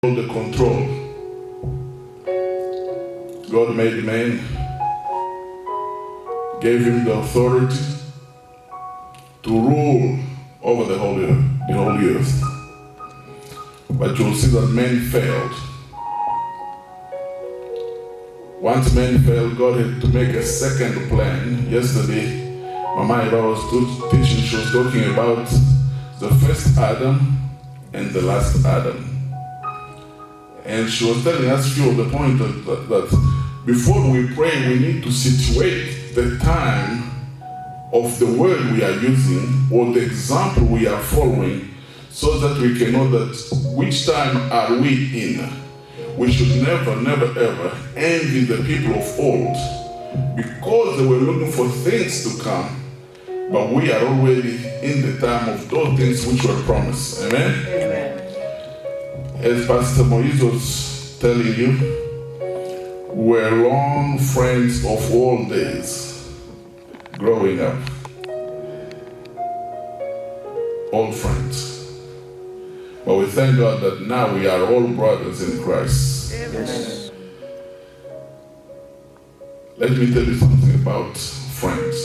the control. God made man, gave him the authority to rule over the whole earth. But you'll see that man failed. Once man failed, God had to make a second plan. Yesterday, Mama Eva was teaching, she was talking about the first Adam and the last Adam. And she was telling us few of the point that before we pray, we need to situate the time of the word we are using or the example we are following so that we can know that which time are we in. We should never, ever envy the people of old because they were looking for things to come, but we are already in the time of those things which were promised. Amen? Amen. As Pastor Moise was telling you, we're long friends of all days, growing up. Old friends. But we thank God that now we are all brothers in Christ. Amen. Let me tell you something about friends.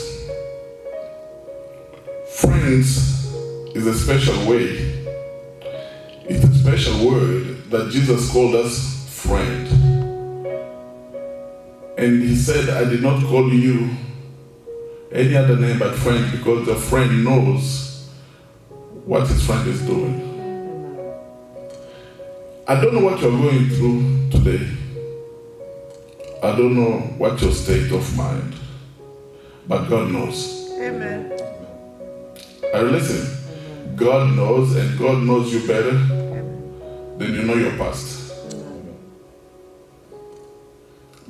Friends is a special way. It's a special word that Jesus called us friend. And he said, I did not call you any other name but friend because the friend knows what his friend is doing. I don't know what you're going through today. I don't know what your state of mind, but God knows. Amen. Are you listening? God knows, and God knows you better than you know your past.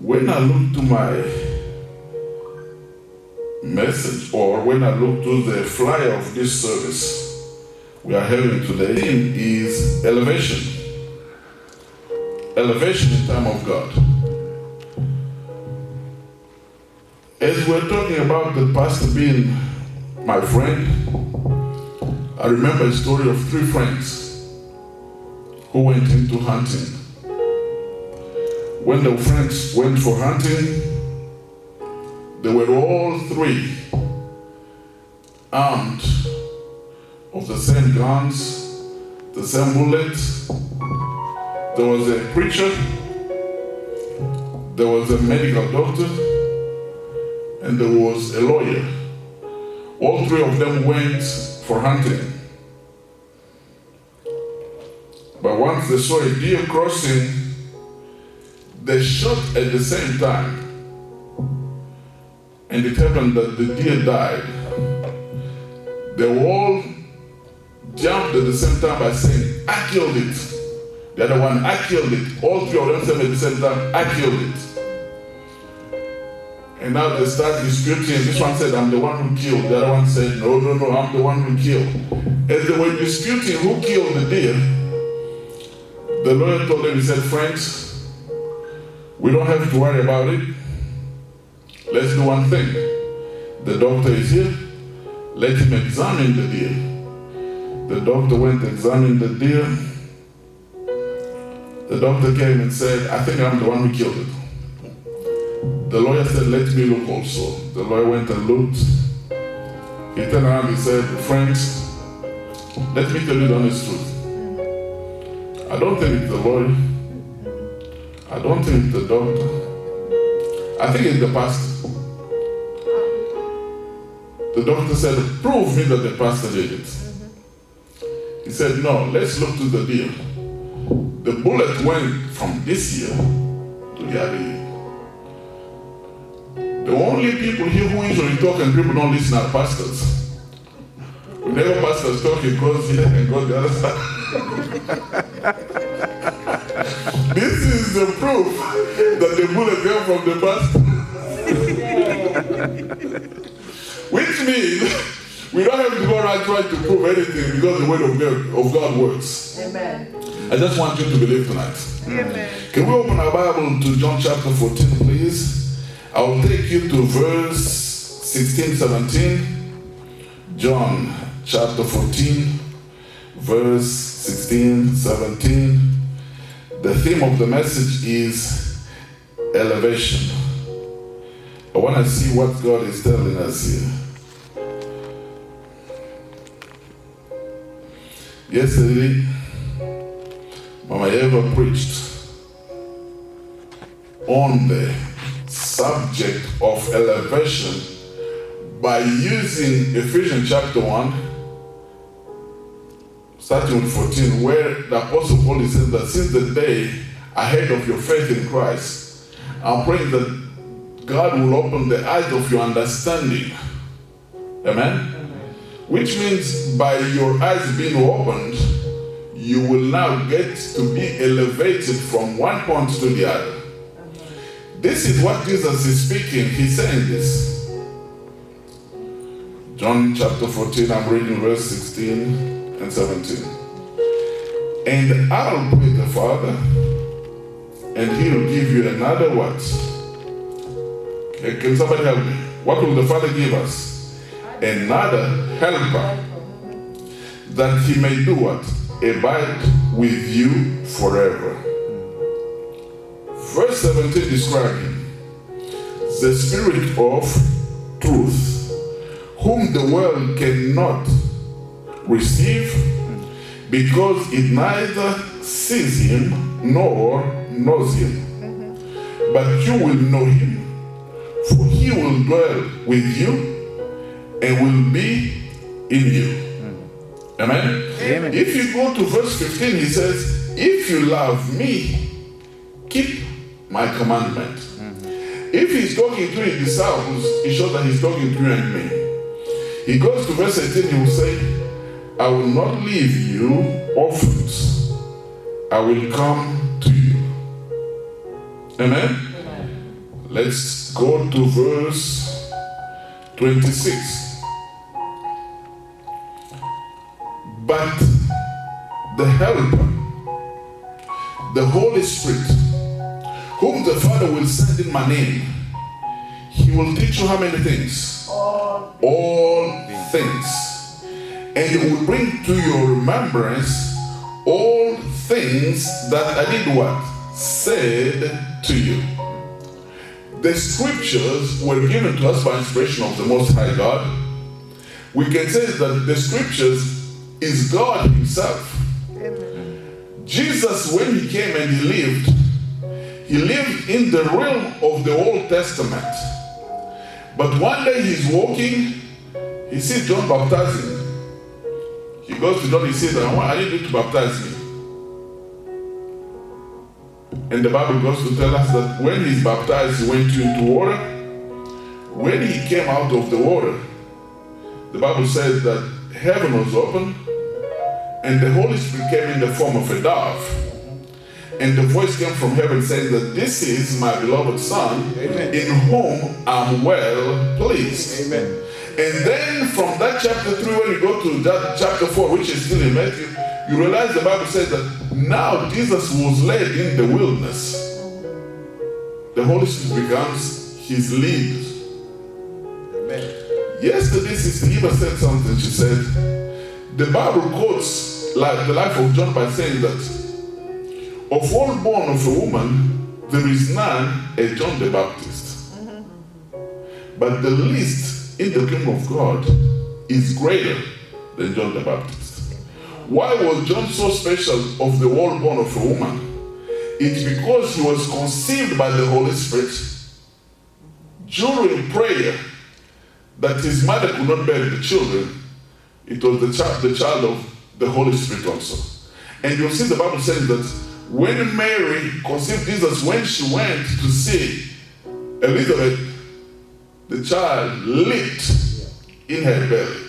When I look to my message, or when I look to the flyer of this service we are having today, is elevation. Elevation in time of God. As we're talking about the pastor being my friend, I remember a story of 3 friends who went into hunting. When the friends went for hunting, they were all 3 armed of the same guns, the same bullets. There was a preacher, there was a medical doctor, and there was a lawyer. All 3 of them went for hunting. But once they saw a deer crossing, they shot at the same time. And it happened that the deer died. They all jumped at the same time by saying, I killed it. The other one, I killed it. All 3 of them said at the same time, I killed it. And now they start disputing. This one said, I'm the one who killed. The other one said, no, I'm the one who killed. As they were disputing who killed the deer, the lawyer told them, he said, friends, we don't have to worry about it. Let's do one thing. The doctor is here. Let him examine the deer. The doctor went to examine the deer. The doctor came and said, I think I'm the one who killed it. The lawyer said, let me look also. The lawyer went and looked. He turned around and said, friends, let me tell you the honest truth. I don't think it's the lawyer. I don't think it's the doctor. I think it's the pastor. The doctor said, prove me that the pastor did it. He said, no, let's look to the deer. The bullet went from this ear to the other ear. The only people here who usually talk and people don't listen are pastors. Whenever pastors talk, it goes here and goes the other side. This is the proof that the bullet came from the pastor. Which means we don't have to go around trying to prove anything because the word of God works. Amen. I just want you to believe tonight. Amen. Can we open our Bible to John chapter 14, please? I will take you to verse 16, 17. John chapter 14, verse 16, 17. The theme of the message is elevation. I want to see what God is telling us here. Yesterday, Mama Eva preached on the subject of elevation by using Ephesians chapter 1, starting with 14, where the Apostle Paul says that since the day ahead of your faith in Christ, I'm praying that God will open the eyes of your understanding. Amen? Which means by your eyes being opened, you will now get to be elevated from one point to the other. This is what Jesus is speaking. He's saying this. John chapter 14, I'm reading verse 16 and 17. And I'll pray the Father, and He'll give you another what? Can somebody help me? What will the Father give us? Another helper, that He may do what? Abide with you forever. Verse 17 describing the Spirit of truth, whom the world cannot receive, because it neither sees Him nor knows Him. But you will know Him, for He will dwell with you and will be in you. Amen? Amen. If you go to verse 15, He says, if you love me, keep my commandment. If He's talking to His disciples, He shows that He's talking to you and me. He goes to verse 18, He will say, I will not leave you orphans. I will come to you. Amen? Let's go to verse 26. But the Helper, the Holy Spirit, whom the Father will send in my name, He will teach you how many things? All things. And He will bring to your remembrance all things that I did what? Said to you. The scriptures were given to us by inspiration of the Most High God. We can say that the scriptures is God Himself. Amen. Jesus, when He came and He lived in the realm of the Old Testament. But one day He's walking, He sees John baptizing. He goes to John, He says, I need you to baptize me. And the Bible goes to tell us that when He's baptized, He went into water. When He came out of the water, the Bible says that heaven was open, and the Holy Spirit came in the form of a dove. And the voice came from heaven saying that this is my beloved Son, Amen, in whom I'm well pleased. Amen. And then from that chapter 3, when you go to that chapter 4, which is still in Matthew, you realize the Bible says that now Jesus was led in the wilderness. The Holy Spirit becomes His lead. Amen. Yesterday, Sister Eva said something. She said, the Bible quotes like the life of John by saying that of all born of a woman, there is none as John the Baptist. But the least in the kingdom of God is greater than John the Baptist. Why was John so special of the all born of a woman? It's because he was conceived by the Holy Spirit during prayer, that his mother could not bear the children. It was the child of the Holy Spirit also. And you'll see the Bible says that when Mary conceived Jesus, when she went to see Elizabeth, the child leaped in her belly.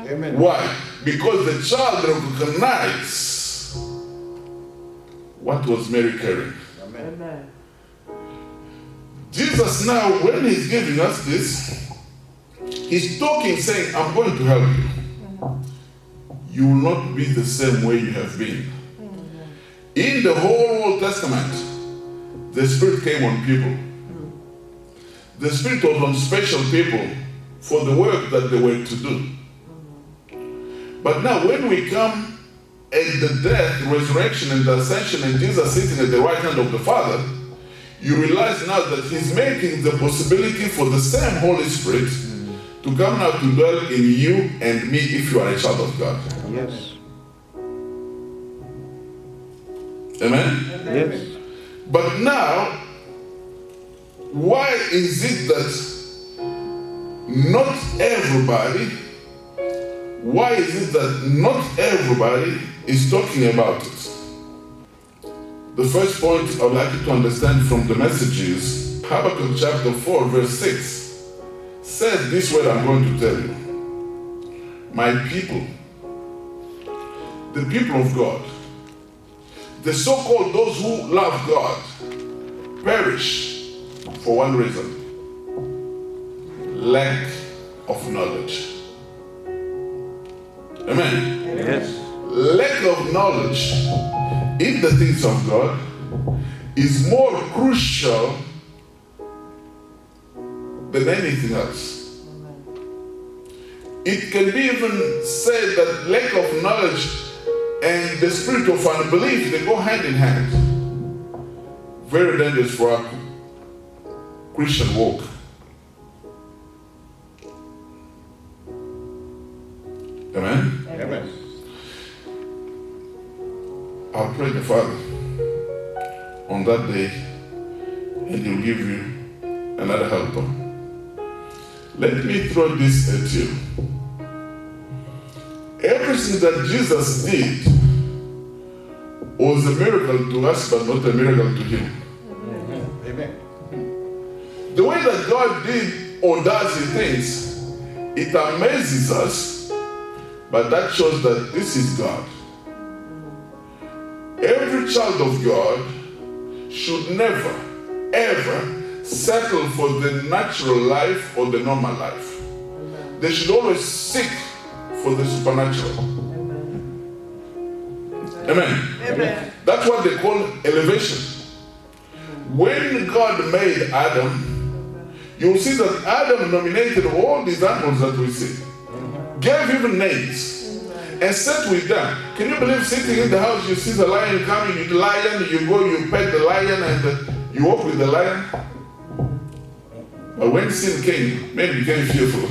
Amen. Why? Because the child recognized what was Mary carrying. Amen. Jesus now, when He's giving us this, He's talking, saying, I'm going to help you. You will not be the same way you have been. In the whole Old Testament, the Spirit came on people. The Spirit was on special people for the work that they were to do. But now when we come at the death, resurrection, and the ascension, and Jesus sitting at the right hand of the Father, you realize now that he's making the possibility for the same Holy Spirit to come now to dwell in you and me if you are a child of God. Yes. Amen? Yes. But now, why is it that not everybody is talking about it? The first point I would like you to understand from the message is Habakkuk chapter 4 verse 6 says this word I'm going to tell you. My people, the people of God, the so-called those who love God, perish for one reason: lack of knowledge. Amen? Yes. Lack of knowledge in the things of God is more crucial than anything else. It can be even said that lack of knowledge and the spirit of unbelief, they go hand in hand. Very dangerous for our Christian walk. Amen? Amen. I'll pray the Father on that day, and He'll give you another helper. Let me throw this at you. Everything that Jesus did was a miracle to us, but not a miracle to Him. Amen. The way that God did or does His things, it amazes us, but that shows that this is God. Every child of God should never, ever settle for the natural life or the normal life. They should always seek for the supernatural. Amen. Amen. That's what they call elevation. When God made Adam, you'll see that Adam nominated all these animals that we see, gave even names, and sat with them. Can you believe sitting in the house, you see the lion coming, you lion, you go, you pet the lion, and you walk with the lion? But when sin came, men became fearful.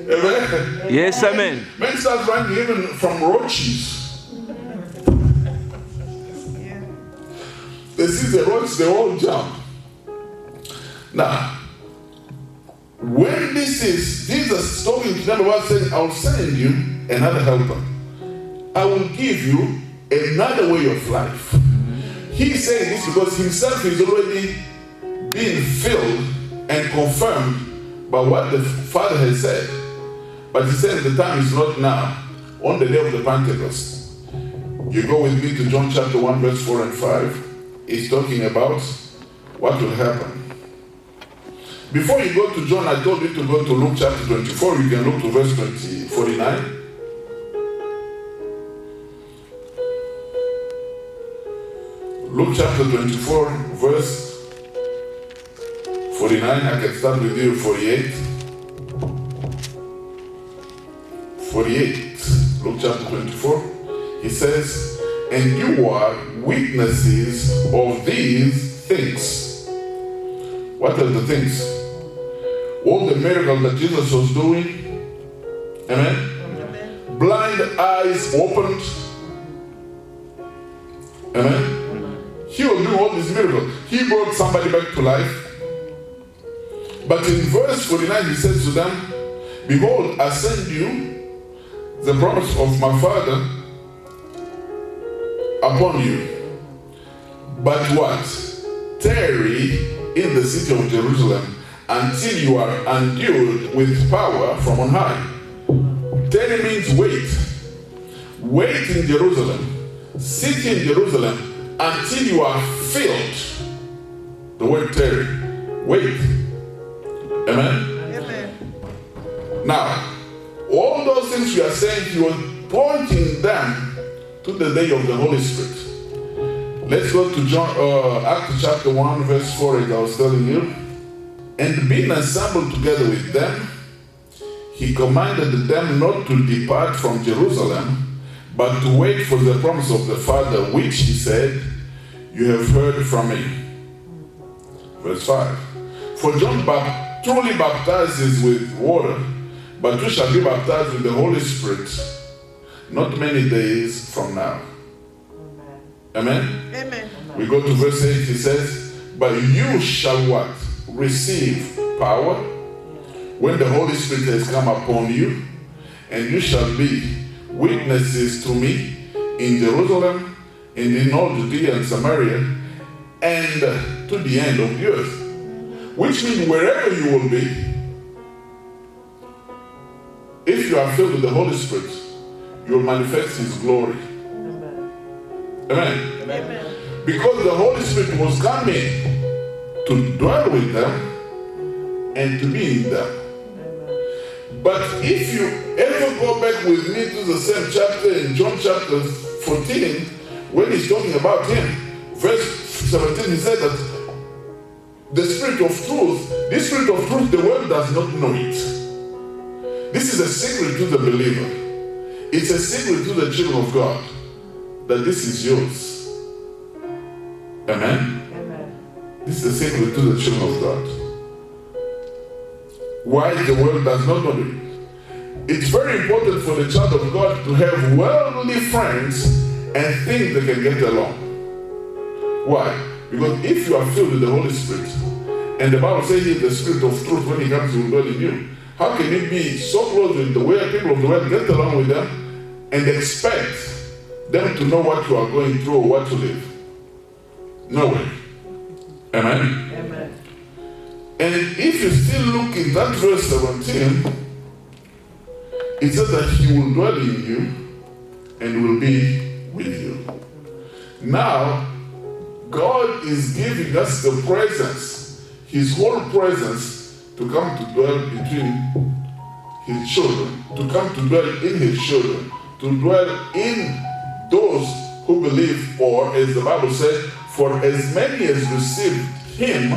Amen. Yes, amen. Men start running even from roaches. They see the roaches, they all jump. Now, when this is Jesus talking to them about saying, I'll send you another helper. I will give you another way of life. He's saying this because himself is already being filled and confirmed by what the Father has said. But he said the time is not now, on the day of the Pentecost. You go with me to John chapter 1 verse 4 and 5. He's talking about what will happen. Before you go to John, I told you to go to Luke chapter 24. You can look to verse 49. Luke chapter 24, verse 49. I can start with you 48. 48. Luke chapter 24. He says, and you are witnesses of these things. What are the things? All the miracles that Jesus was doing. Amen? Amen. Blind eyes opened. Amen? He will do all these miracles. He brought somebody back to life. But in verse 49 he says to them, behold, I send you the promise of my Father upon you. But what? Tarry in the city of Jerusalem until you are endued with power from on high. Tarry means wait. Wait in Jerusalem. Sit in Jerusalem until you are filled. The word tarry. Wait. Amen? Amen. Now, all those things we are saying, he was pointing them to the day of the Holy Spirit. Let's go to Acts chapter 1, verse 4, as I was telling you. And being assembled together with them, he commanded them not to depart from Jerusalem, but to wait for the promise of the Father, which he said, you have heard from me. Verse 5. For John truly baptizes with water, but you shall be baptized with the Holy Spirit not many days from now. Amen? Amen. We go to verse 8, he says, but you shall what? Receive power when the Holy Spirit has come upon you, and you shall be witnesses to me in Jerusalem, and in all Judea and Samaria, and to the end of the earth. Which means wherever you will be, if you are filled with the Holy Spirit, you will manifest His glory. Amen. Amen. Because the Holy Spirit was coming to dwell with them and to be in them. But if you ever go back with me to the same chapter in John chapter 14, when he's talking about him, verse 17, he said that the Spirit of truth, this Spirit of truth, the world does not know it. This is a secret to the believer. It's a secret to the children of God that this is yours. Amen? Amen. This is a secret to the children of God. Why the world does not know it? It's very important for the child of God to have worldly friends and think they can get along. Why? Because if you are filled with the Holy Spirit, and the Bible says He is the Spirit of truth, when He comes, He will dwell in you. How can you be so close with the way people of the world, get along with them, and expect them to know what you are going through or what to live? No way. Amen? Amen. And if you still look in that verse 17, it says that He will dwell in you and will be with you. Now, God is giving us the presence, His whole presence, to come to dwell between His children, to come to dwell in His children, to dwell in those who believe, or as the Bible says, for as many as received Him,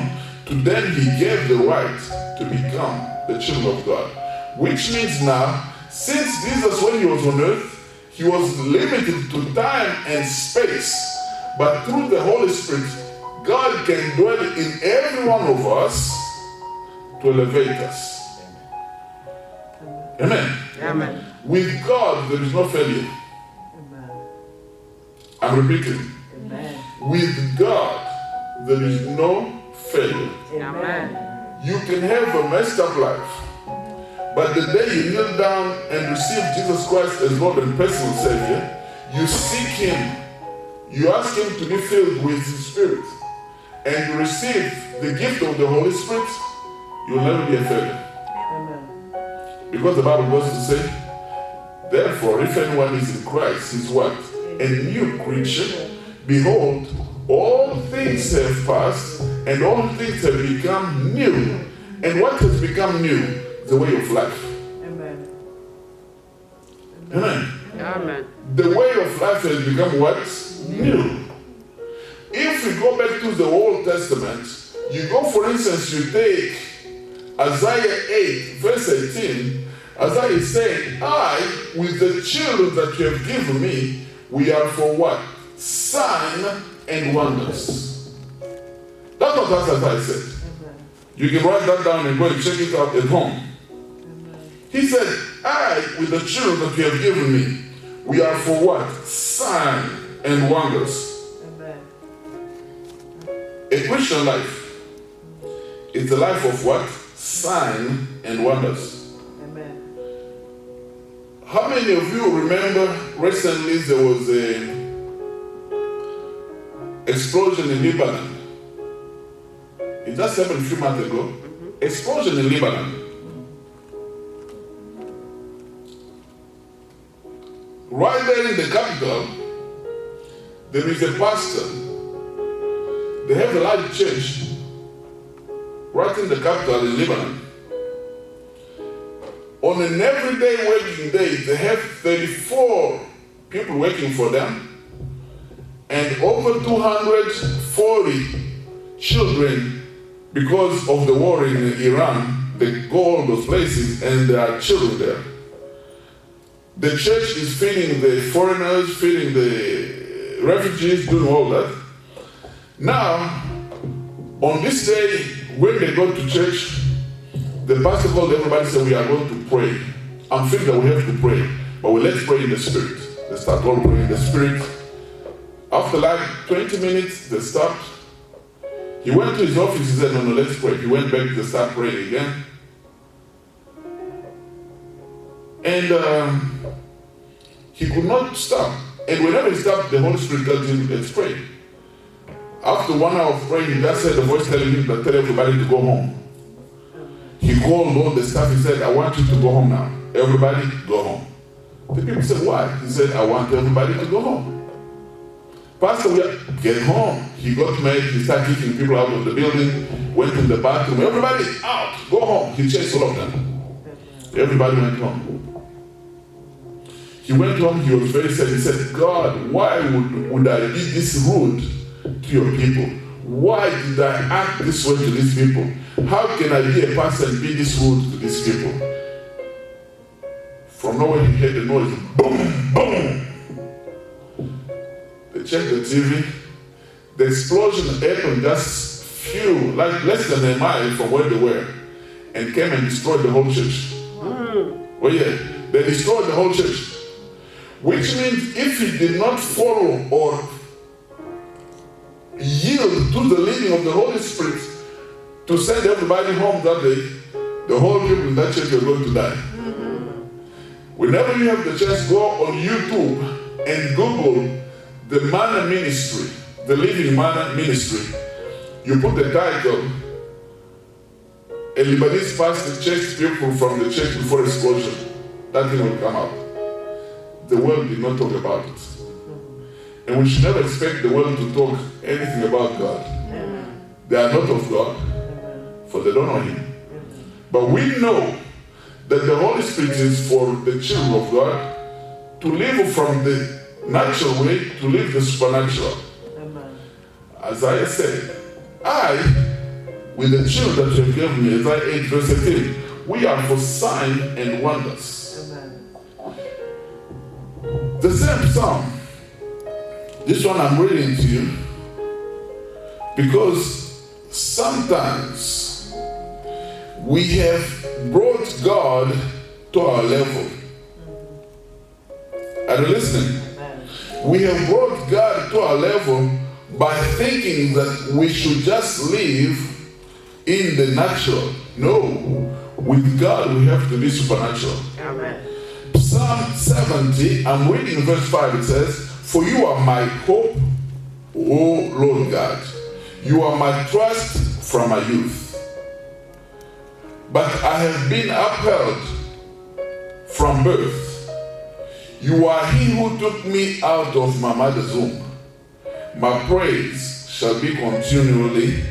to them He gave the right to become the children of God. Which means now, since Jesus, when He was on earth, He was limited to time and space, but through the Holy Spirit, God can dwell in every one of us to elevate us. Amen. Amen. With God, there is no failure. Amen. I'm repeating. Amen. With God, there is no failure. Amen. You can have a messed up life, but the day you kneel down and receive Jesus Christ as Lord and personal Savior, you seek Him, you ask Him to be filled with His Spirit, and you receive the gift of the Holy Spirit, you will never be a failure. Amen. Because the Bible goes to say, therefore, if anyone is in Christ, he's what? A new creature. Behold, all things have passed, and all things have become new. And what has become new? The way of life. Amen. Amen. Amen. The way of life has become what? New. If we go back to the Old Testament, you go, for instance, you take Isaiah 8, verse 18, Isaiah is saying, I, with the children that you have given me, we are for what? Sign and wonders. That's what Isaiah said. You can write that down and go and check it out at home. He said, I, with the children that you have given me, we are for what? Sign and wonders. A Christian life is a life of what? Sign and wonders. Amen. How many of you remember recently there was an explosion in Lebanon? It just happened a few months ago. Explosion in Lebanon. Right there in the capital, there is a pastor. They have a large church right in the capital in Lebanon. On an everyday working day, they have 34 people working for them and over 240 children. Because of the war in Iran, they go all those places and there are children there. The church is feeding the foreigners, feeding the refugees, doing all that. Now, on this day, when they go to church, the pastor called everybody and said, we are going to pray. I'm feeling that we have to pray, but let's pray in the Spirit. They start all praying in the Spirit. After like 20 minutes, they stopped. He went to his office, he said, no, let's pray. He went back to start praying again. And he could not stop. And whenever he stopped, the Holy Spirit tells him, let's pray. After 1 hour of praying, he just heard the voice telling him to tell everybody to go home. He called all the staff, he said, I want you to go home now. Everybody, go home. The people said, why? He said, I want everybody to go home. Pastor, get home. He got mad, he started kicking people out of the building, went in the bathroom, everybody out, go home. He chased all of them. Everybody went home. He went home, he was very sad. He said, God, why would I be this rude to your people? Why did I act this way to these people? How can I be a pastor and be this rude to these people? From nowhere he heard the noise, boom, boom. They checked the TV. The explosion happened just few, like less than a mile from where they were, and came and destroyed the whole church. Oh yeah, they destroyed the whole church. Which means if he did not follow or yield to the leading of the Holy Spirit to send everybody home that day, the whole people in that church are going to die. Whenever you have the chance, go on YouTube and Google the Manna Ministry, the Living Manna Ministry. You put the title, a Lebanese pastor chased people from the church before explosion. That thing will come out. The world did not talk about it. And we should never expect the world to talk anything about God. They are not of God, for they don't know Him. But we know that the Holy Spirit is for the children of God to live from the natural way to live the supernatural. Isaiah said, I, with the children that you have given me, Isaiah 8 verse 18, we are for signs and wonders. The same psalm, this one I'm reading to you, because sometimes we have brought God to our level. Are you listening? We have brought God to our level by thinking that we should just live in the natural. No, with God we have to be supernatural. Amen. Psalm 70, I'm reading verse 5, it says, for you are my hope, O Lord God. You are my trust from my youth. But I have been upheld from birth. You are he who took me out of my mother's womb. My praise shall be continually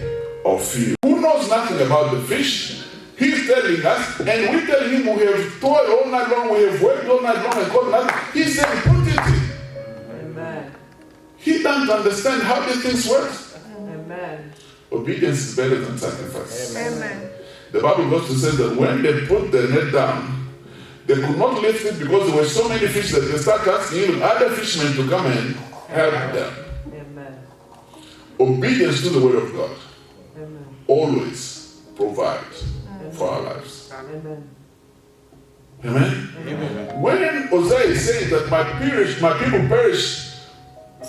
of you. Who knows nothing about the fish? He's telling us, and we tell him we have toiled all night long, we have worked all night long and got nothing. He said, put it in. Amen. He doesn't understand how these things work. Amen. Obedience is better than sacrifice. Amen. The Bible goes to say that when they put the net down, they could not lift it because there were so many fish that they started asking even other fishermen to come and help them. Amen. Obedience to the word of God. Amen. Always provides for our lives. Amen. Amen. Amen. When Hosea is saying that my people perish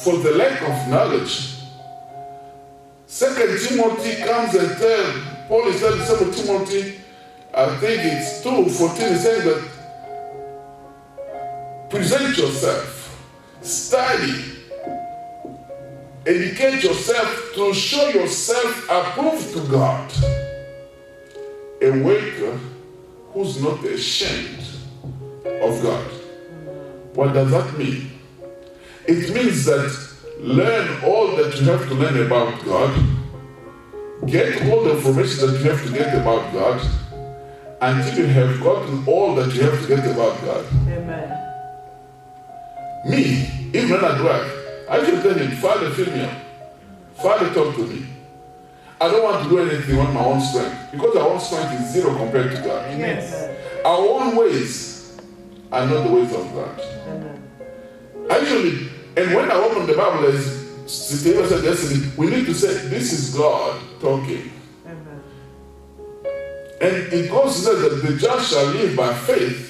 for the lack of knowledge, 2 Timothy comes and tells, Paul is telling 2 Timothy, I think it's 2:14, he's saying that present yourself, study, educate yourself to show yourself approved to God. A worker who's not ashamed of God. What does that mean? It means that learn all that you have to learn about God, get all the information that you have to get about God, until you have gotten all that you have to get about God. Amen. Me, even when I drive, I should tell him, Father, fill me up. Father, talk to me. I don't want to do anything on my own strength, because our own strength is zero compared to God. Yes. Our own ways are not the ways of God. Amen. Actually, and when I open the Bible, as Sister Eva said yesterday, we need to say, this is God talking. Amen. And it goes to say that the just shall live by faith.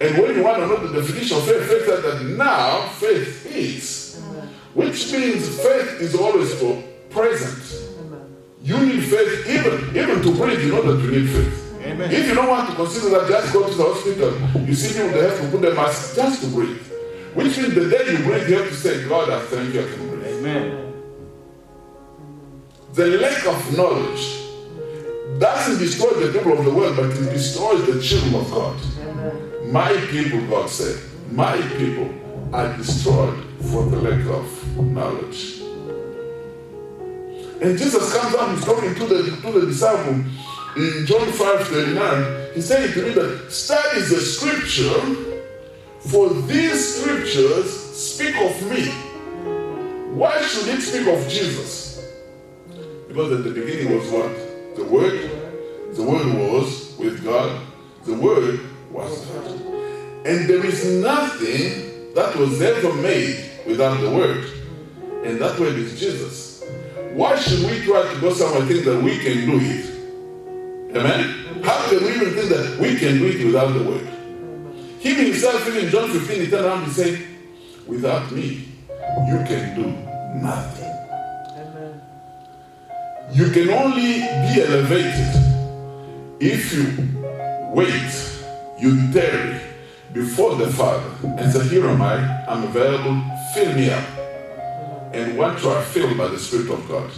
And when you want to know the definition of faith, faith says that now faith is. Amen. Which means faith is always for present. Amen. You need faith even to breathe, you know that you need faith. Amen. If you don't want to consider that, just go to the hospital. You see people, they have to put their mask just to breathe. Which means the day you breathe, you have to say, God, I thank you, I can breathe. Amen. The lack of knowledge doesn't destroy the people of the world, but it destroys the children of God. Amen. My people, God said, my people are destroyed for the lack of knowledge. And Jesus comes out, he's talking to the disciple in John 5:39. He said to me that study the scripture, for these scriptures speak of me. Why should it speak of Jesus? Because at the beginning was what? The Word. The Word was with God. The Word was God. And there is nothing that was ever made without the Word. And that Word is Jesus. Why should we try to go somewhere and think that we can do it? Amen? How can we even think that we can do it without the Word? He himself, in John 15, he turned around and said, without me, you can do nothing. Amen. You can only be elevated if you wait, you tarry before the Father and say, here am I, I'm available, fill me up. And once you are filled by the Spirit of God,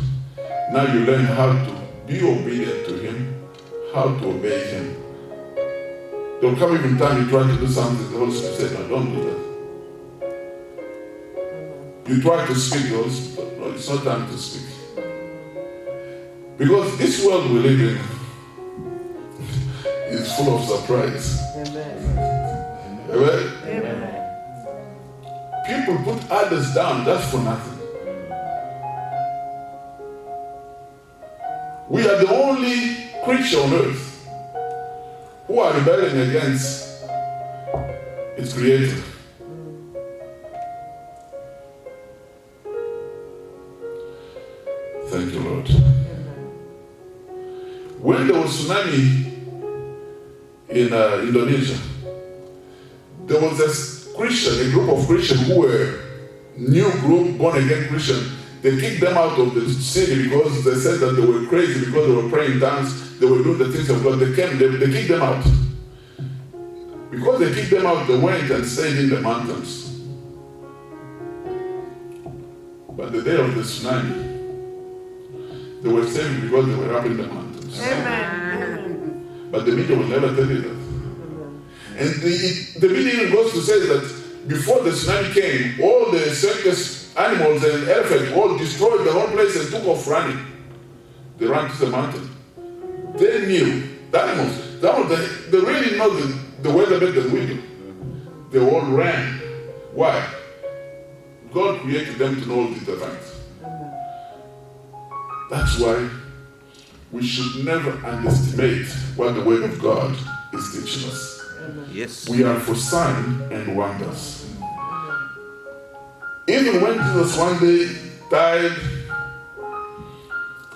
now you learn how to be obedient to Him, how to obey Him. There'll come even time you try to do something, the Holy Spirit says, no, don't do that. You try to speak, the Holy Spirit, no, it's not time to speak. Because this world we live in is full of surprise. Amen. Amen? Amen. People put others down just for nothing. We are the only creature on earth who are rebelling against its creator. Thank you, Lord. When there was tsunami in Indonesia, there was a group of Christians who were new group, born again Christian. They kicked them out of the city because they said that they were crazy because they were praying in tongues, they were doing the things of God. They kicked them out. Because they kicked them out, they went and stayed in the mountains. But the day of the tsunami, they were saved because they were up in the mountains. Amen. But the media will never tell you that. And the media even goes to say that before the tsunami came, all the circus animals and elephants all destroyed the whole place and took off running. They ran to the mountain. They knew, the animals, they really know the weather better than we do. They all ran. Why? God created them to know all these events. That's why we should never underestimate what the Word of God is teaching us. Yes. We are for signs and wonders. Even when Jesus one day died,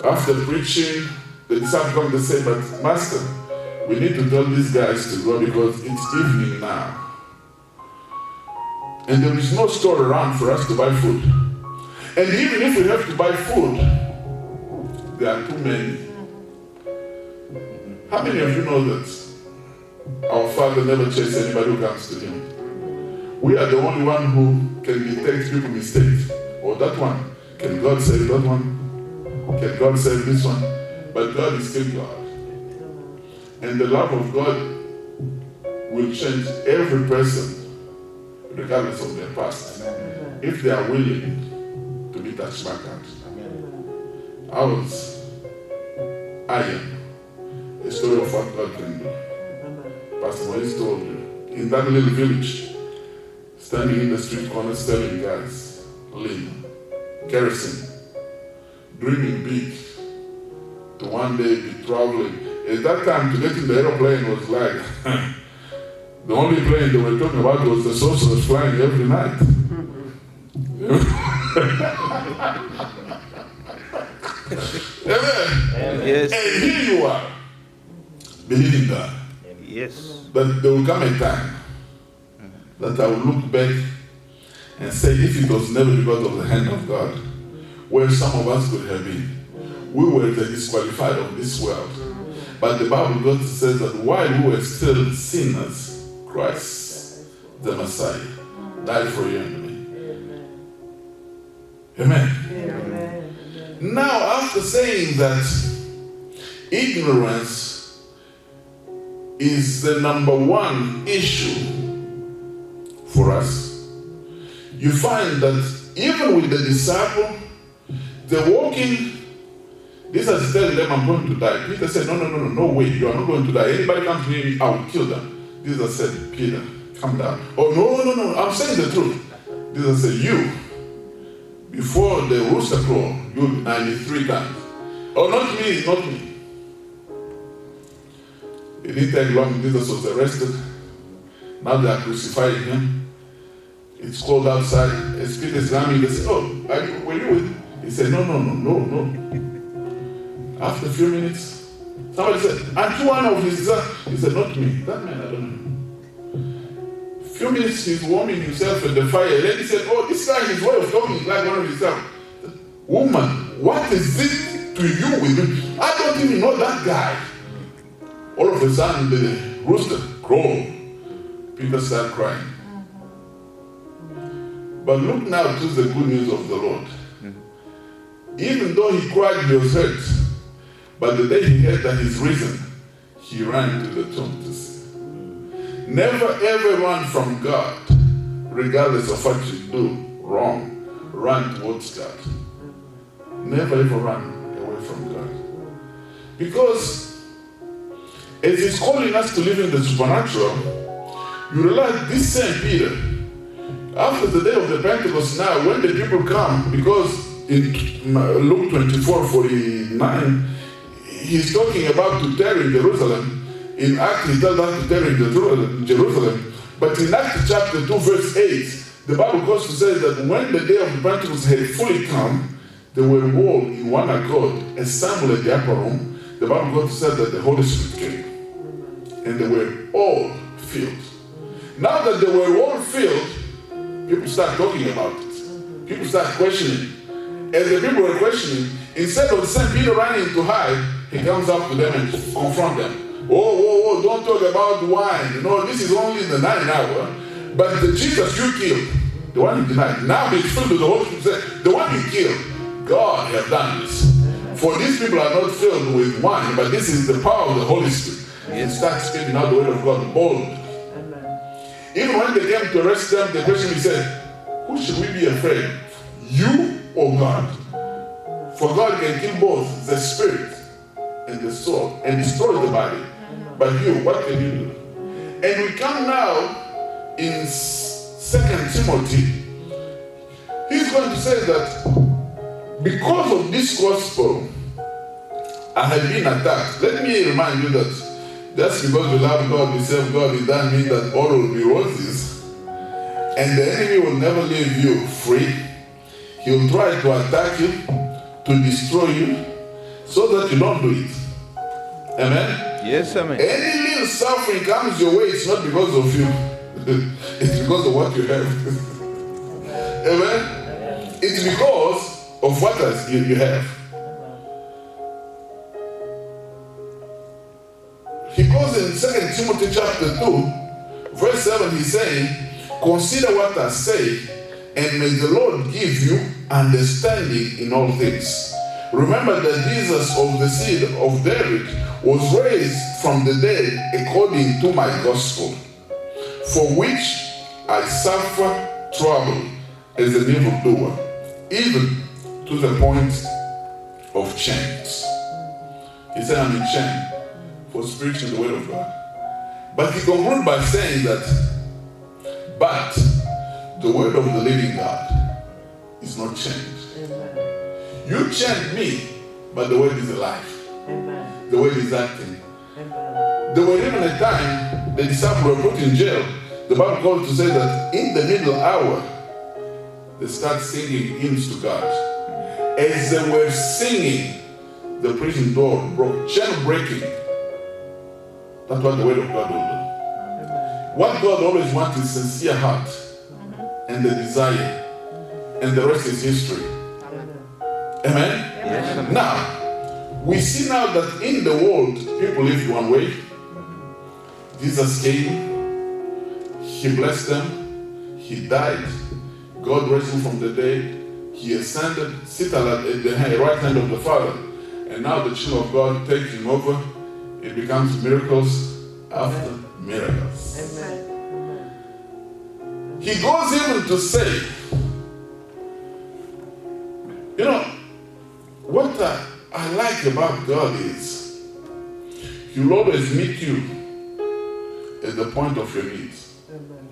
after preaching, the disciples come to say, but Master, we need to tell these guys to go because it's evening now. And there is no store around for us to buy food. And even if we have to buy food, there are too many. How many of you know that our Father never chases anybody who comes to Him? We are the only one who can detect people's mistakes. Or that one. Can God save that one? Can God save this one? But God is still God. And the love of God will change every person regardless of their past. If they are willing to be touched by God. I am a story of what God can do. Pastor Moise told you, in that little village, standing in the street corners telling guys, lean, kerosene, dreaming big, to one day be traveling. At that time, to get in the aeroplane was like, The only plane they were talking about was the sorcerers flying every night. Amen. Yes. And here you are, believing God. Yes. But there will come a time that I will look back and say, if it was never because of the hand of God, where some of us could have been, we were the disqualified of this world. But the Bible God says that while we were still sinners, Christ, the Messiah, died for you and me. Amen. Amen. Now, after saying that ignorance is the number one issue for us, you find that even with the disciple, they're walking. Jesus is telling them, I'm going to die. Peter said, no way, you are not going to die. Anybody comes near me, I will kill them. Jesus said, Peter, come down. Oh, no, I'm saying the truth. Jesus said, you, before the rooster crow, you'll be 93 times. Oh, not me. It didn't take long, Jesus was arrested. Now they are crucifying him. It's cold outside. As Peter's coming, they say, were you with him? He said, no. After a few minutes, somebody said, aren't you one of his disciples? He said, not me. That man, I don't know. A few minutes, he's warming himself at the fire. Then he said, this guy, his way of talking is like one of his disciples. Woman, what is it to you with him? I don't even know that guy. All of a sudden, the rooster crowed. Peter started crying. But look now to the good news of the Lord. Even though he cried, he was hurt. But the day he heard that he's risen, he ran to the tomb to see. Never ever run from God, regardless of what you do wrong. Run towards God. Never ever run away from God. Because as he's calling us to live in the supernatural, you realize this same Peter, after the day of the Pentecost now, when the people come, because in Luke 24:49, he's talking about to tarry in Jerusalem. In Acts, he tells us to tarry in Jerusalem. But in Acts chapter 2, verse 8, the Bible goes to say that when the day of the Pentecost had fully come, they were all in one accord, assembled at the upper room. The Bible goes to say that the Holy Spirit came. And they were all filled. Now that they were all filled, people start talking about it. People start questioning. As the people were questioning, instead of St. Peter running to hide, he comes up to them and confronts them. Whoa, don't talk about wine. This is only the 9th hour. But the Jesus you killed, the one you denied, now he's filled with the Holy Spirit. The one you killed, God has done this. For these people are not filled with wine, but this is the power of the Holy Spirit. And start speaking out the word of God boldly. Even when they came to arrest them, the question he said, who should we be afraid? You or God? For God can kill both the spirit and the soul and destroy the body. But you, what can you do? And we come now in 2 Timothy. He's going to say that because of this gospel, I have been attacked. Let me remind you that just because we love God, we serve God, it doesn't mean that all will be roses. And the enemy will never leave you free. He will try to attack you, to destroy you, so that you don't do it. Amen? Yes, amen. Any little suffering comes your way, it's not because of you. It's because of what you have. Amen? It's because of what you have. He goes in 2 Timothy chapter 2, verse 7, he's saying, consider what I say, and may the Lord give you understanding in all things. Remember that Jesus of the seed of David was raised from the dead according to my gospel, for which I suffer trouble as an evildoer, even to the point of chains. He said, I'm in chains for preaching the word of God. But he concludes by saying that, but the word of the living God is not changed. Amen. You change me, but the word is alive. Amen. The word is acting. Amen. There was even a time the disciples were put in jail, the Bible goes to say that in the middle hour, they start singing hymns to God. As they were singing, the prison door broke, chain breaking. That's what the word of God will do. What God always wants is sincere heart and the desire, and the rest is history. Amen? Amen. Now, we see now that in the world, people live one way. Jesus came, He blessed them, He died, God raised Him from the dead, He ascended, seated at the right hand of the Father, and now the children of God take Him over. It becomes miracles after miracles. Amen. He goes even to say, you know, what I like about God is He'll always meet you at the point of your needs. Amen.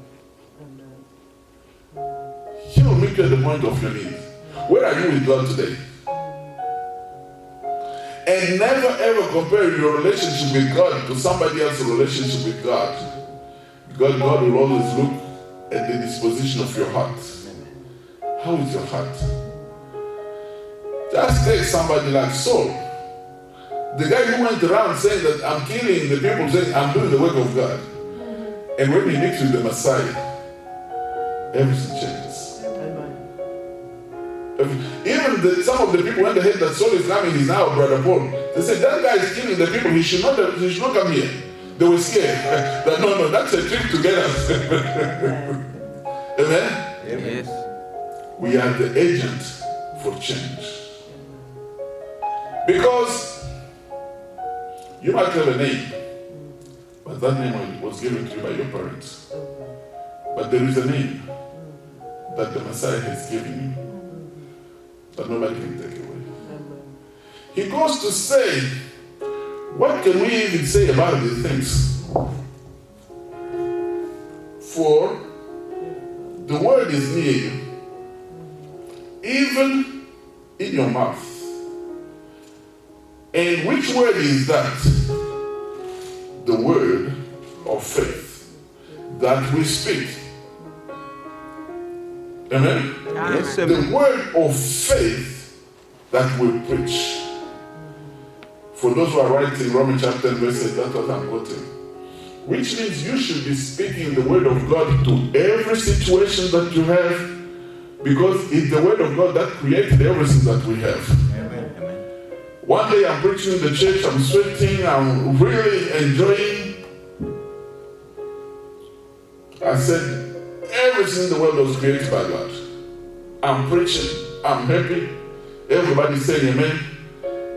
He will meet you at the point of your needs. Where are you with God today? And never ever compare your relationship with God to somebody else's relationship with God. Because God will always look at the disposition of your heart. How is your heart? Just take somebody like Saul. The guy who went around saying that I'm killing the people, saying I'm doing the work of God. And when he meets with the Messiah, everything changes. Even some of the people, when they heard that Saul is coming, he's now Brother Paul. They said, that guy is killing the people, he should not come here. They were scared. That no, that's a trick to get us. Amen? Yes. We are the agent for change. Because you might have a name, but that name was given to you by your parents. But there is a name that the Messiah has given you, but nobody can take away. He goes to say, what can we even say about these things? For the word is near you, even in your mouth. And which word is that? The word of faith that we speak. Amen? Yes, The amen. word of faith that we preach. For those who are writing Romans chapter 10 verse 8, that's what I'm quoting. Which means you should be speaking the word of God to every situation that you have, because it's the word of God that created everything that we have. Amen. Amen. One day I'm preaching in the church, I'm sweating, I'm really enjoying. I said, everything in the world was created by God. I'm preaching, I'm happy. Everybody's saying amen.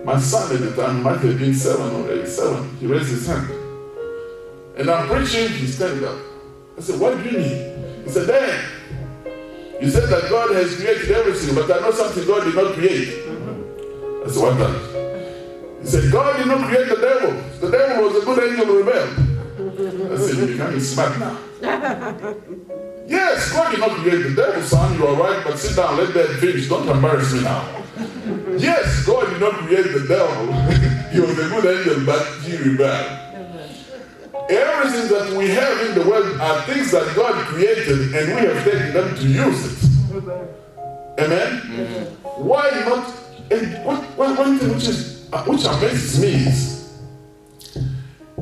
My son at the time might have been 7 or 8, 7. He raised his hand. And I'm preaching, he stand up. I said, what do you need? He said, Dad, you said that God has created everything, but I know something God did not create. I said, what that? He said, God did not create the devil. The devil was a good angel who rebelled. I said, you're becoming smart now. Yes, God did not create the devil, son. You are right, but sit down, let that finish. Don't embarrass me now. Yes, God did not create the devil. He was a good angel, but he rebelled. Everything that we have in the world are things that God created, and we have taken them to use it. Amen? Mm-hmm. Why not? And one thing which amazes me is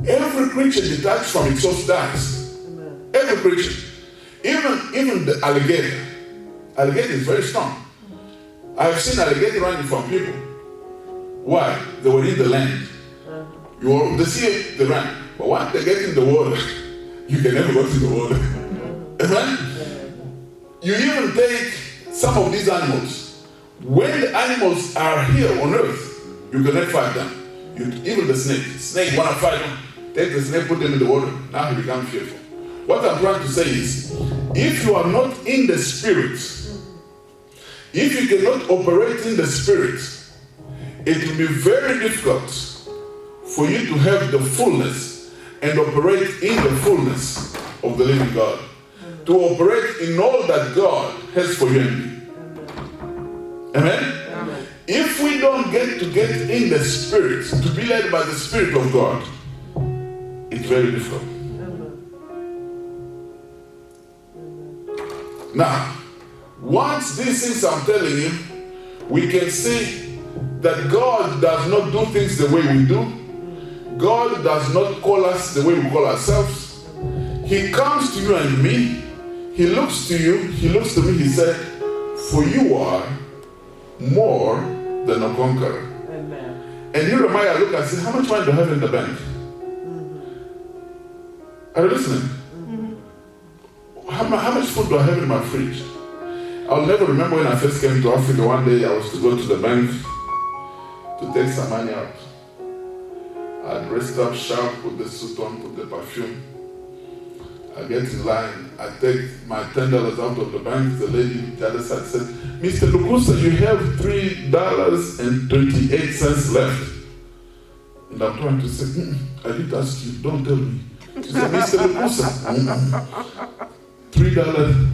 every creature detached from its source dies. Every creature. Even the alligator. Alligator is very strong. I have seen alligator running from people. Why? They were in the land. They see the run. But once they get in the water, you can never go to the water. Amen? You even take some of these animals. When the animals are here on earth, you cannot fight them. Even the snake. Snake want to fight them. Take the snake, put them in the water. Now he becomes fearful. What I'm trying to say is, if you are not in the spirit, if you cannot operate in the spirit, it will be very difficult for you to have the fullness and operate in the fullness of the living God. To operate in all that God has for you and me. Amen? Amen? If we don't get in the spirit, to be led by the Spirit of God, it's very difficult. Now, once these things I'm telling you, we can see that God does not do things the way we do. God does not call us the way we call ourselves. He comes to you and me. He looks to you. He looks to me. He said, for you are more than a conqueror. Amen. And Jeremiah looked and said, how much money do I have in the bank? Are you listening? How much food do I have in my fridge? I'll never remember when I first came to Africa. One day I was to go to the bank to take some money out. I dressed up sharp, put the suit on, put the perfume. I get in line. I take my $10 out of the bank. The lady on the other side said, Mr. Lukusa, you have $3.28 left. And I'm trying to say, I did ask you, don't tell me. She said, Mr. Lukusa, $3.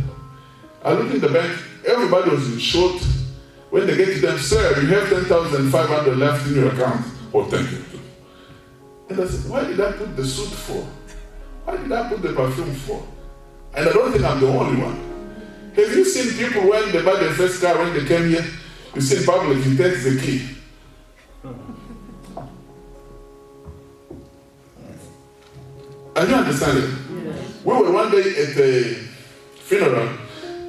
I look in the bank, everybody was in short. When they get to them, sir, you have 10,500 left in your account. Oh, thank you. And I said, why did I put the suit for? Why did I put the perfume for? And I don't think I'm the only one. Have you seen people when they buy their first car, when they came here, you see in public, he takes the key. Are you understanding? Yes. We were one day at a funeral.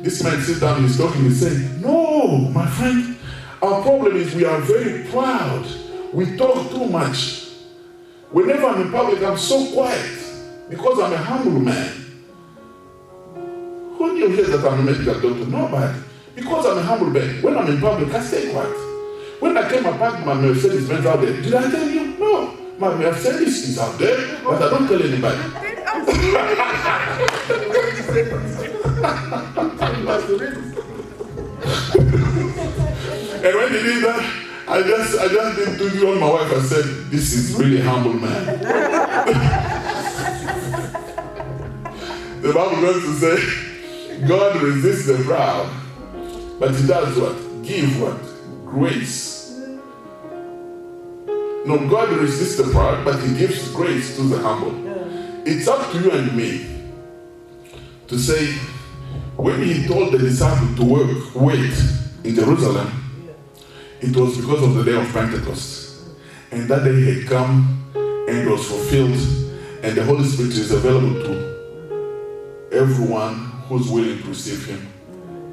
This man sits down, he's talking, he's saying, no, my friend, our problem is we are very proud. We talk too much. Whenever I'm in public, I'm so quiet because I'm a humble man. Who knew here that I'm a medical doctor? Nobody. Because I'm a humble man. When I'm in public, I stay quiet. When I came back, my Mercedes-Benz out there, did I tell you? No. My Mercedes is out there, but I don't tell anybody. And when he did that, I just did to you on my wife. I said, this is really humble man. The Bible goes to say, God resists the proud, but he does what? Give what? Grace. No, God resists the proud, but he gives grace to the humble. It's up to you and me to say, when he told the disciples to wait in Jerusalem, it was because of the day of Pentecost. And that day had come and was fulfilled, and the Holy Spirit is available to everyone who's willing to receive him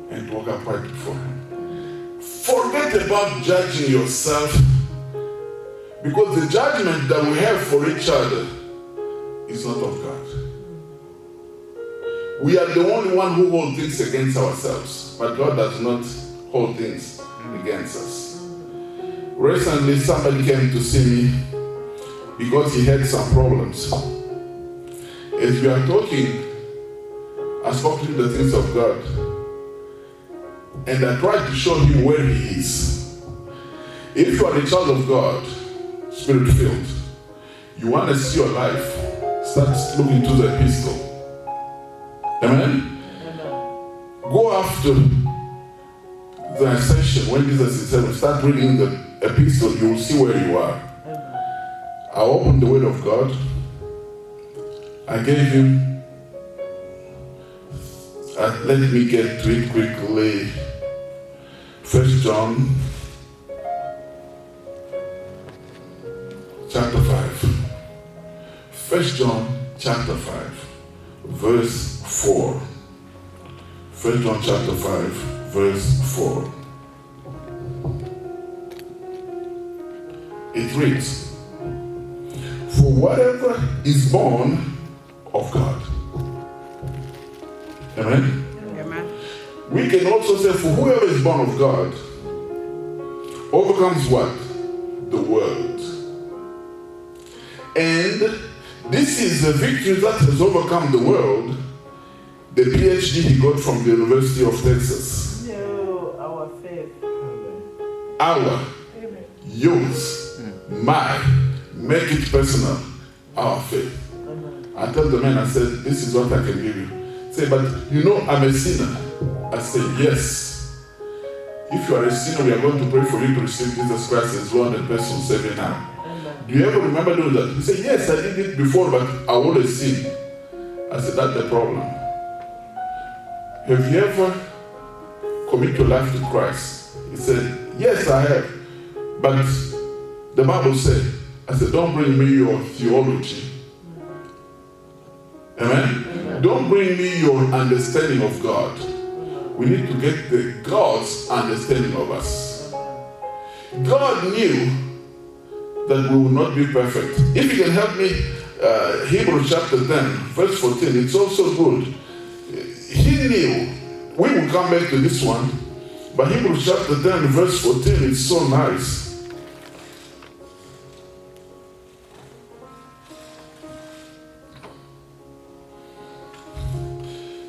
and walk upright before him. Forget about judging yourself, because the judgment that we have for each other is not of God. We are the only one who hold things against ourselves, but God does not hold things against us. Recently, somebody came to see me because he had some problems. As we are talking, I spoke to him the things of God, and I tried to show him where he is. If you are a child of God, Spirit-filled, you want to see your life, start looking to the epistle. Amen? Go after the ascension. When Jesus is saying, start reading the epistle, you will see where you are. I opened the Word of God. I gave him, let me get to it quickly. 1 John chapter 5. 1 John chapter 5, verse 4. 1 John chapter 5, verse 4. It reads, for whatever is born of God. Amen? Amen. We can also say, for whoever is born of God overcomes what? The world. And this is the victory that has overcome the world, the PhD he got from the University of Texas. No, our faith. Our, yours, my, make it personal, our faith. I told the man, I said, this is what I can give you. Say, but you know I'm a sinner. I said, yes. If you are a sinner, we are going to pray for you to receive Jesus Christ as Lord and personal Savior now. Do you ever remember doing that? He said, yes, I did it before, but I always sin. I said, that's the problem. have you ever committed your life to Christ? He said, yes, I have. But the Bible said, I said, don't bring me your theology. Amen? Amen? Don't bring me your understanding of God. We need to get the God's understanding of us. God knew that we will not be perfect. If you can help me, Hebrews chapter 10, verse 14, it's also good. He knew, we will come back to this one, but Hebrews chapter 10, verse 14, is so nice.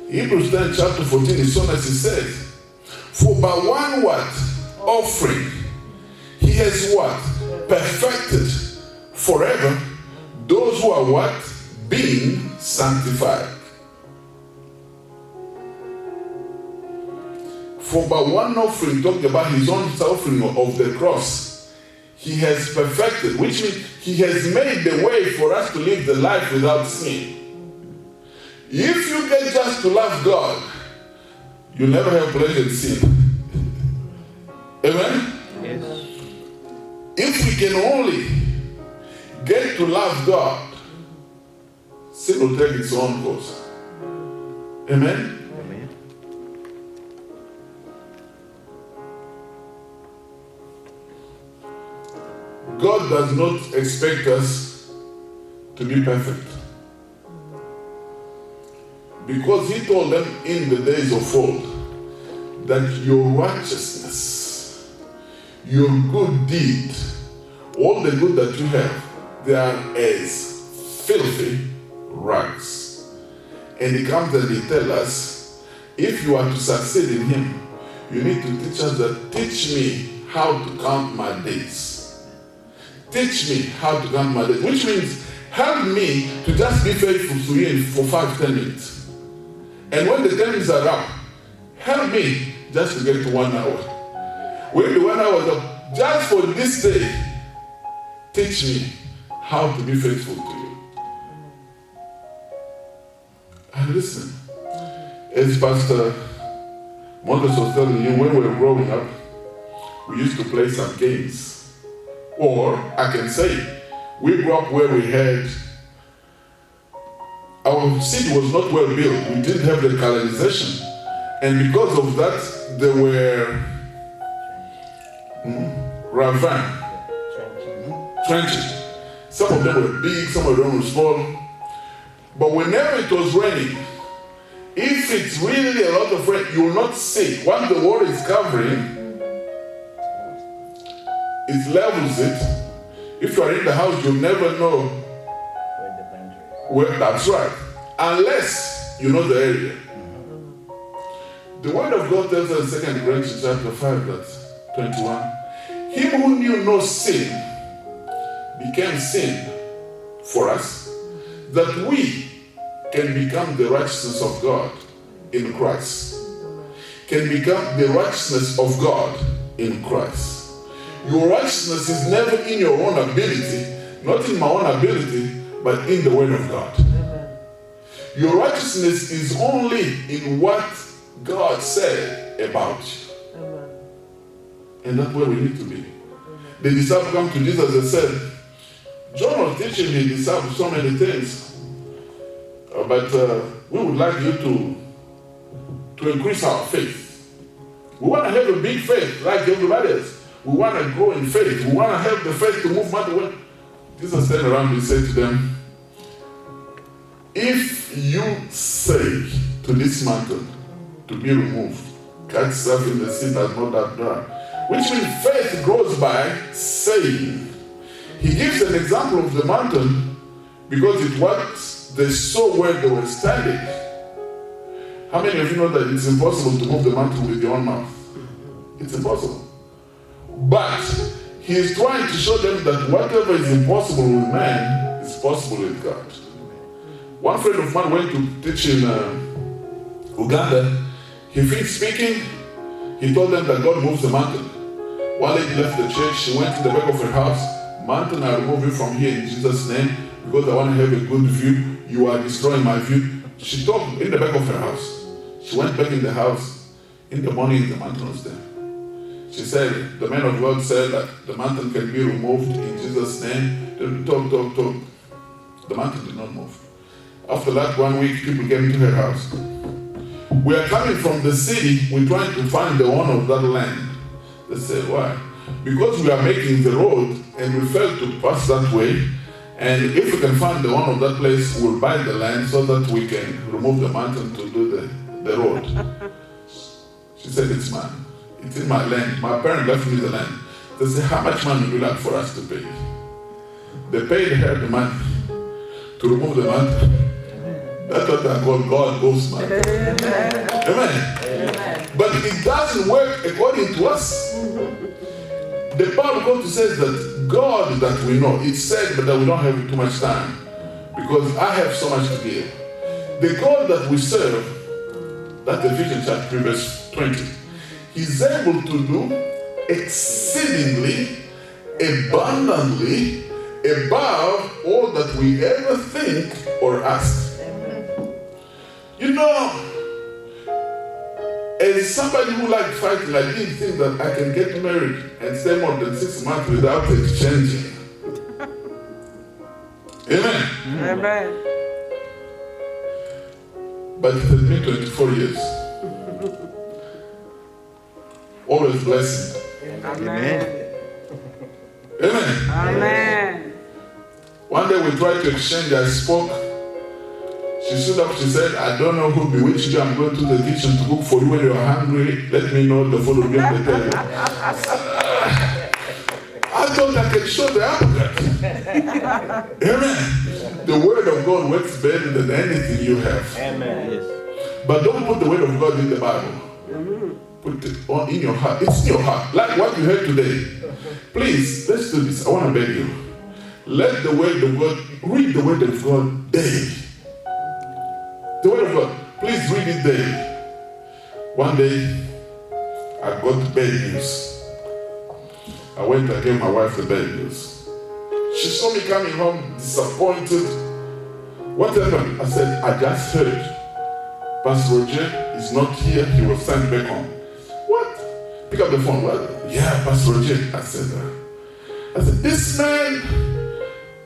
Hebrews 10, chapter 14 is so nice. It says, for by one what? Offering. He has what? Perfected forever those who are what? Being sanctified. For by one offering, talking about his own suffering of the cross, he has perfected, which means he has made the way for us to live the life without sin. If you get just to love God, you'll never have pleasure in sin. Amen? Yes. If we can only get to love God, sin will take its own course. Amen? Amen. God does not expect us to be perfect. Because he told them in the days of old that your righteousness, your good deed, all the good that you have, they are as filthy rags. And he comes and he tells us, if you are to succeed in him, you need to teach us that, teach me how to count my days. Teach me how to count my days. Which means, help me to just be faithful to you for 5-10 minutes. And when the 10 minutes are up, help me just to get to 1 hour. When the 1 hour is up, just for this day, teach me how to be faithful to you. And listen, as Pastor Montes was telling you, when we were growing up, we used to play some games. Or, I can say, we grew up where we had, our city was not well built. We didn't have the canalization. And because of that, there were ravines, trenches. Some of them were big, some of them were small. But whenever it was raining, if it's really a lot of rain, you will not see. Once the water is covering, it levels it. If you are in the house, you'll never know where, that's right. Unless you know the area. The word of God tells us in 2 Corinthians chapter 5, verse 21. Him who knew no sin became sin for us, that we can become the righteousness of God in Christ. Can become the righteousness of God in Christ. Your righteousness is never in your own ability, not in my own ability, but in the Word of God. Amen. Your righteousness is only in what God said about you. Amen. And that's where we need to be. The disciples come to Jesus and said, John was teaching his disciples so many things, but we would like you to increase our faith. We want to have a big faith like everybody else. We want to grow in faith. We want to have the faith to move mountains. Jesus turned around and said to them, if you say to this mountain to be removed, cast yourself in the sea that not that dry. Which means faith grows by saying. He gives an example of the mountain because it was they saw where they were standing. How many of you know that it's impossible to move the mountain with your own mouth? It's impossible. But he is trying to show them that whatever is impossible with man is possible with God. One friend of mine went to teach in Uganda. He finished speaking. He told them that God moves the mountain. One lady left the church. She went to the back of her house. Mountain, I remove you from here in Jesus' name because I want to have a good view. You are destroying my view. She told in the back of her house. She went back in the house. In the morning, the mountain was there. She said, the man of God said that the mountain can be removed in Jesus' name. Then talk. The mountain did not move. After that 1 week, people came to her house. We are coming from the city, we're trying to find the owner of that land. They said, why? Because we are making the road and we failed to pass that way. And if we can find the owner of that place, we'll buy the land so that we can remove the mountain to do the road. She said, it's mine. It's in my land. My parents left me the land. They said, how much money would you like for us to pay? They paid her the money to remove the mountain. That's what I call God goes man. Amen. Amen. But it doesn't work according to us. The Bible goes to say that God that we know, it's said but that we don't have too much time because I have so much to give. The God that we serve, that's Ephesians chapter 3 verse 20, He's able to do exceedingly, abundantly, above all that we ever think or ask. You know, as somebody who liked fighting, I didn't think that I can get married and stay more than 6 months without exchanging. Amen. Amen. But it has been 24 years. Always blessing. Amen. Amen. Amen. One day we tried to exchange, I spoke. She stood up, she said, I don't know who bewitched you. I'm going to the kitchen to cook for you when you're hungry. Let me know the food will be on the table. I thought I could show the appetite. Amen. The word of God works better than anything you have. Amen. Yes. But don't put the word of God in the Bible. Put it on in your heart. It's in your heart. Like what you heard today. Please, let's do this. I want to beg you. Let the word of God, read the word of God daily. The word of God, please read it daily. One day, I got bad news. I went and gave my wife the bad news. She saw me coming home disappointed. What happened? I said, I just heard Pastor Roger is not here. He was sent back home. What? Pick up the phone. What? Yeah, Pastor Roger. I said, this man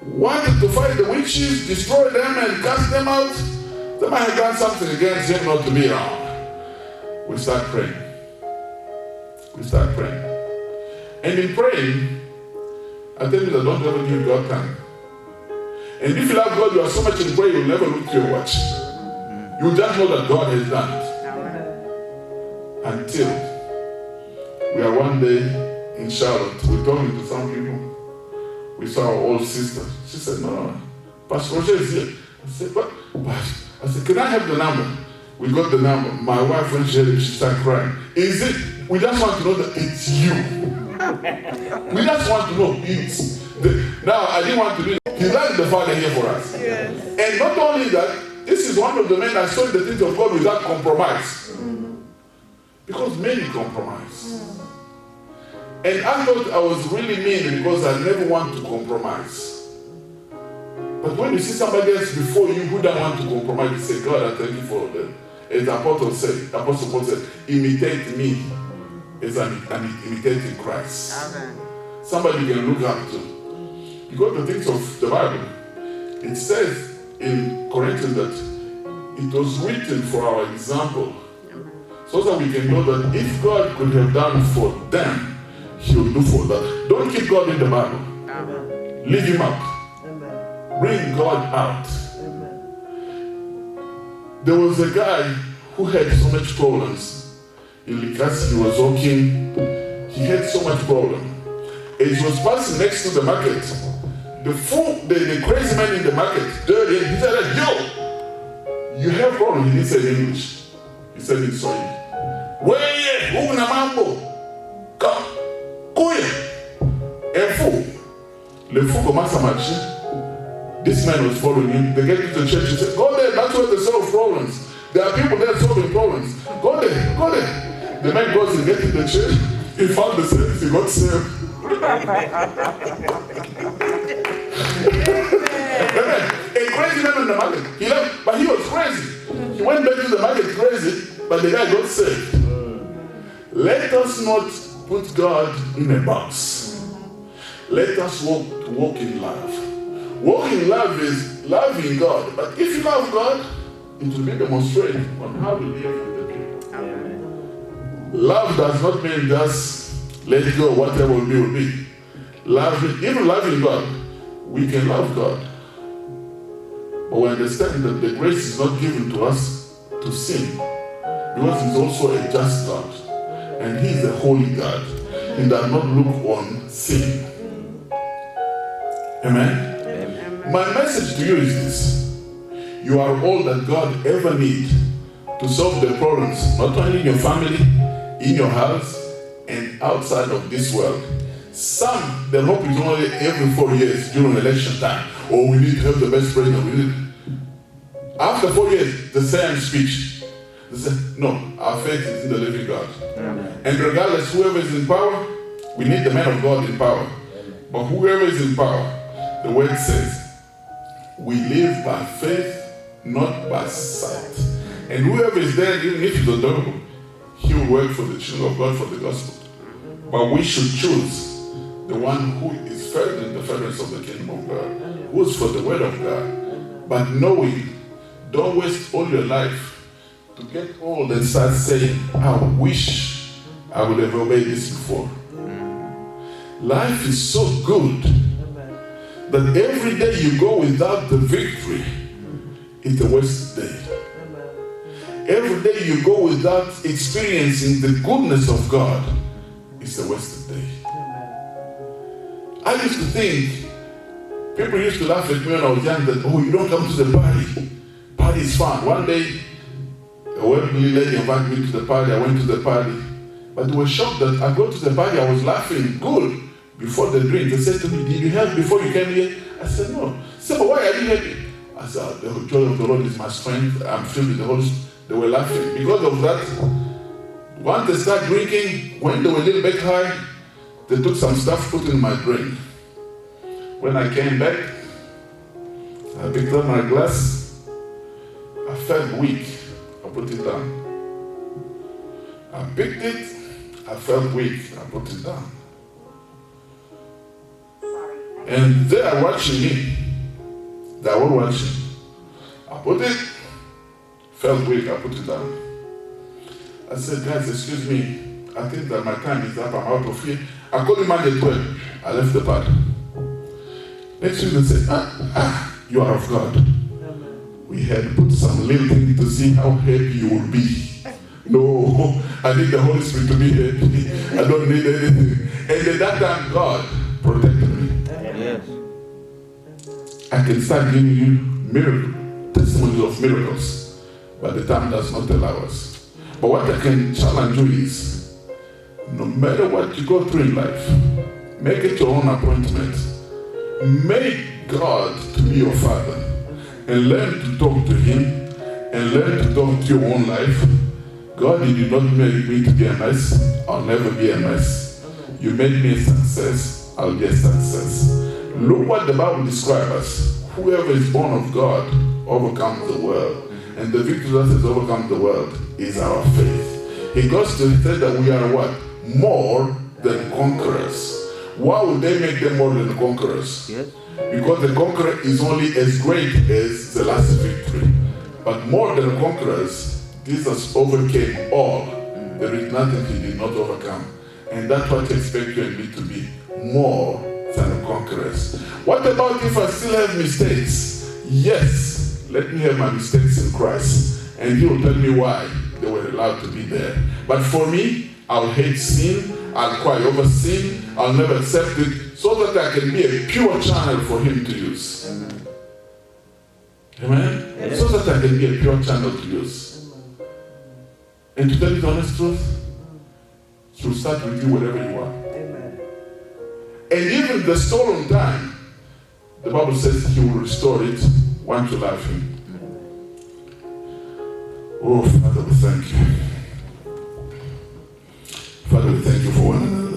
wanted to fight the witches, destroy them, and cast them out. They might have done something against him not to be around. We start praying. And in praying, I tell you that don't ever give God time. And if you love God, you are so much in prayer, you'll never look to your watch. You just know that God has done it. Until we are one day in Charlotte, we're talking to some people. We saw our old sister. She said, no, Pastor Roger is here. I said, what? Pastor? I said, can I have the number? We got the number. My wife, when she heard it, she started crying. Is it? We just want to know that it's you. We just want to know it's now, I didn't want to do it. He liked the Father here for us. Yes. And not only that, this is one of the men that saw the things of God without compromise. Because many compromise. And I thought I was really mean because I never want to compromise. But when you see somebody else before you who don't want to compromise, you say, God, I thank you for that. As the Apostle Paul said, imitate me as I'm imitating Christ. Amen. Somebody you can look up to. You go to things of the Bible. It says in Corinthians that it was written for our example. So that we can know that if God could have done for them, He will do for them. Don't keep God in the Bible. Amen. Leave Him out. Amen. Bring God out. Amen. There was a guy who had so much problems. In Likasi, he was walking. He had so much problem. As he was passing next to the market, the crazy man in the market, dirty, he said, yo, you have problem. He didn't say in English. He said in Swahili. Weye, una mambo. Come, kuya. Un fou. Le fou commence à marcher. This man was following him. They get to the church. He said, go there. That's where they solve problems. There are people there solving problems. Go there. Go there. The man goes and gets to the church. He found the service. He got saved. A crazy man in the market. He left, but he was crazy. He went back to the market crazy. but the guy got saved. Let us not put God in a box. Let us walk in love. Walk in love is loving God. But if you love God, it will be demonstrated on how we live with the people. Amen. Love does not mean just let it go, whatever will be, will be. Even loving God, we can love God. But we understand that the grace is not given to us to sin, because He's also a just God. And He is a holy God. He does not look on sin. Amen? Amen. My message to you is this. You are all that God ever needs to solve the problems, not only in your family, in your house, and outside of this world. Some, their hope is only every 4 years during election time. Oh, we need to have the best president. After 4 years, the same speech. They say, no, our faith is in the living God. Amen. And regardless, whoever is in power, we need the man of God in power. But whoever is in power, the word says, we live by faith, not by sight. And whoever is there, even if he's a devil, he will work for the children of God for the gospel. But we should choose the one who is further in the furtherance of the kingdom of God, who is for the word of God. But knowing, don't waste all your life to get old and start saying, I wish I would have obeyed this before. Life is so good that every day you go without the victory, it's a wasted day. Every day you go without experiencing the goodness of God, it's a wasted day. I used to think, people used to laugh at me when I was young that, oh, you don't come to the party. Party is fun. One day, a elderly lady invited me to the party. I went to the party. But they were shocked that I go to the party. I was laughing good before the drink. They said to me, did you have before you came here? I said, no. They said, but why are you happy? I said, the joy of the Lord is my strength. I'm filled with the Holy Spirit. They were laughing. Because of that, once they started drinking, when they were a little bit high, they took some stuff, put in my drink. When I came back, I picked up my glass. I felt weak. I put it down. I picked it. I felt weak. I put it down. And they are watching me. They are all watching. I put it. Felt weak. I put it down. I said, guys, excuse me. I think that my time is up. I'm out of here. I called him at 12. I left the party. Next week they said, you are of God. We had put some little thing to see how happy you will be. No, I need the Holy Spirit to be happy. I don't need anything. And at that time, God protected me. Yes. I can start giving you testimonies of miracles, but the time does not allow us. But what I can challenge you is, no matter what you go through in life, make it your own appointment. Make God to be your Father and learn to talk to Him and learn to talk to your own life. God, you did not make me to be a mess. I'll never be a mess. You made me a success. I'll be a success. Look what the Bible describes us. Whoever is born of God overcomes the world. And the victory that has overcome the world is our faith. He goes to say that we are what? More than conquerors. Why would they make them more than conquerors? Yes. Because the conqueror is only as great as the last victory. But more than conquerors, Jesus overcame all. There is nothing He did not overcome. And that's what I expect you and me to be. More than conquerors. What about if I still have mistakes? Yes, let me have my mistakes in Christ. And He will tell me why they were allowed to be there. But for me, I'll hate sin. I'll cry over sin. I'll never accept it, so that I can be a pure channel for Him to use. Amen. Amen? Yes. So that I can be a pure channel to use. And to tell you the honest truth, He will start with you wherever you are. Amen. And even the stolen time, the Bible says He will restore it once you love Him. Oh, Father, we thank you. Father, we thank you for one another.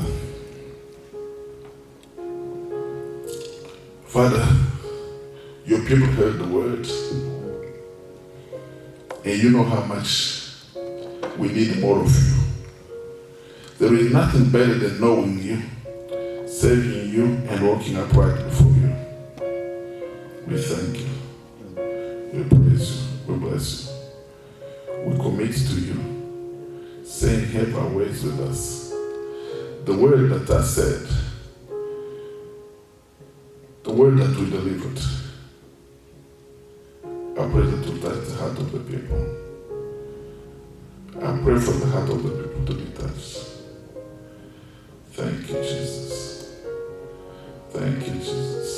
Father, your people heard the word, and you know how much We need more of you. There is nothing better than knowing you, serving you, and walking upright before you. We thank you. We praise you. We bless you. We commit to you, saying, have our ways with us. The word that I said, the word that we delivered, I pray that will touch the heart of the people. I pray for the heart of the people to be touched. Thank you, Jesus. Thank you, Jesus.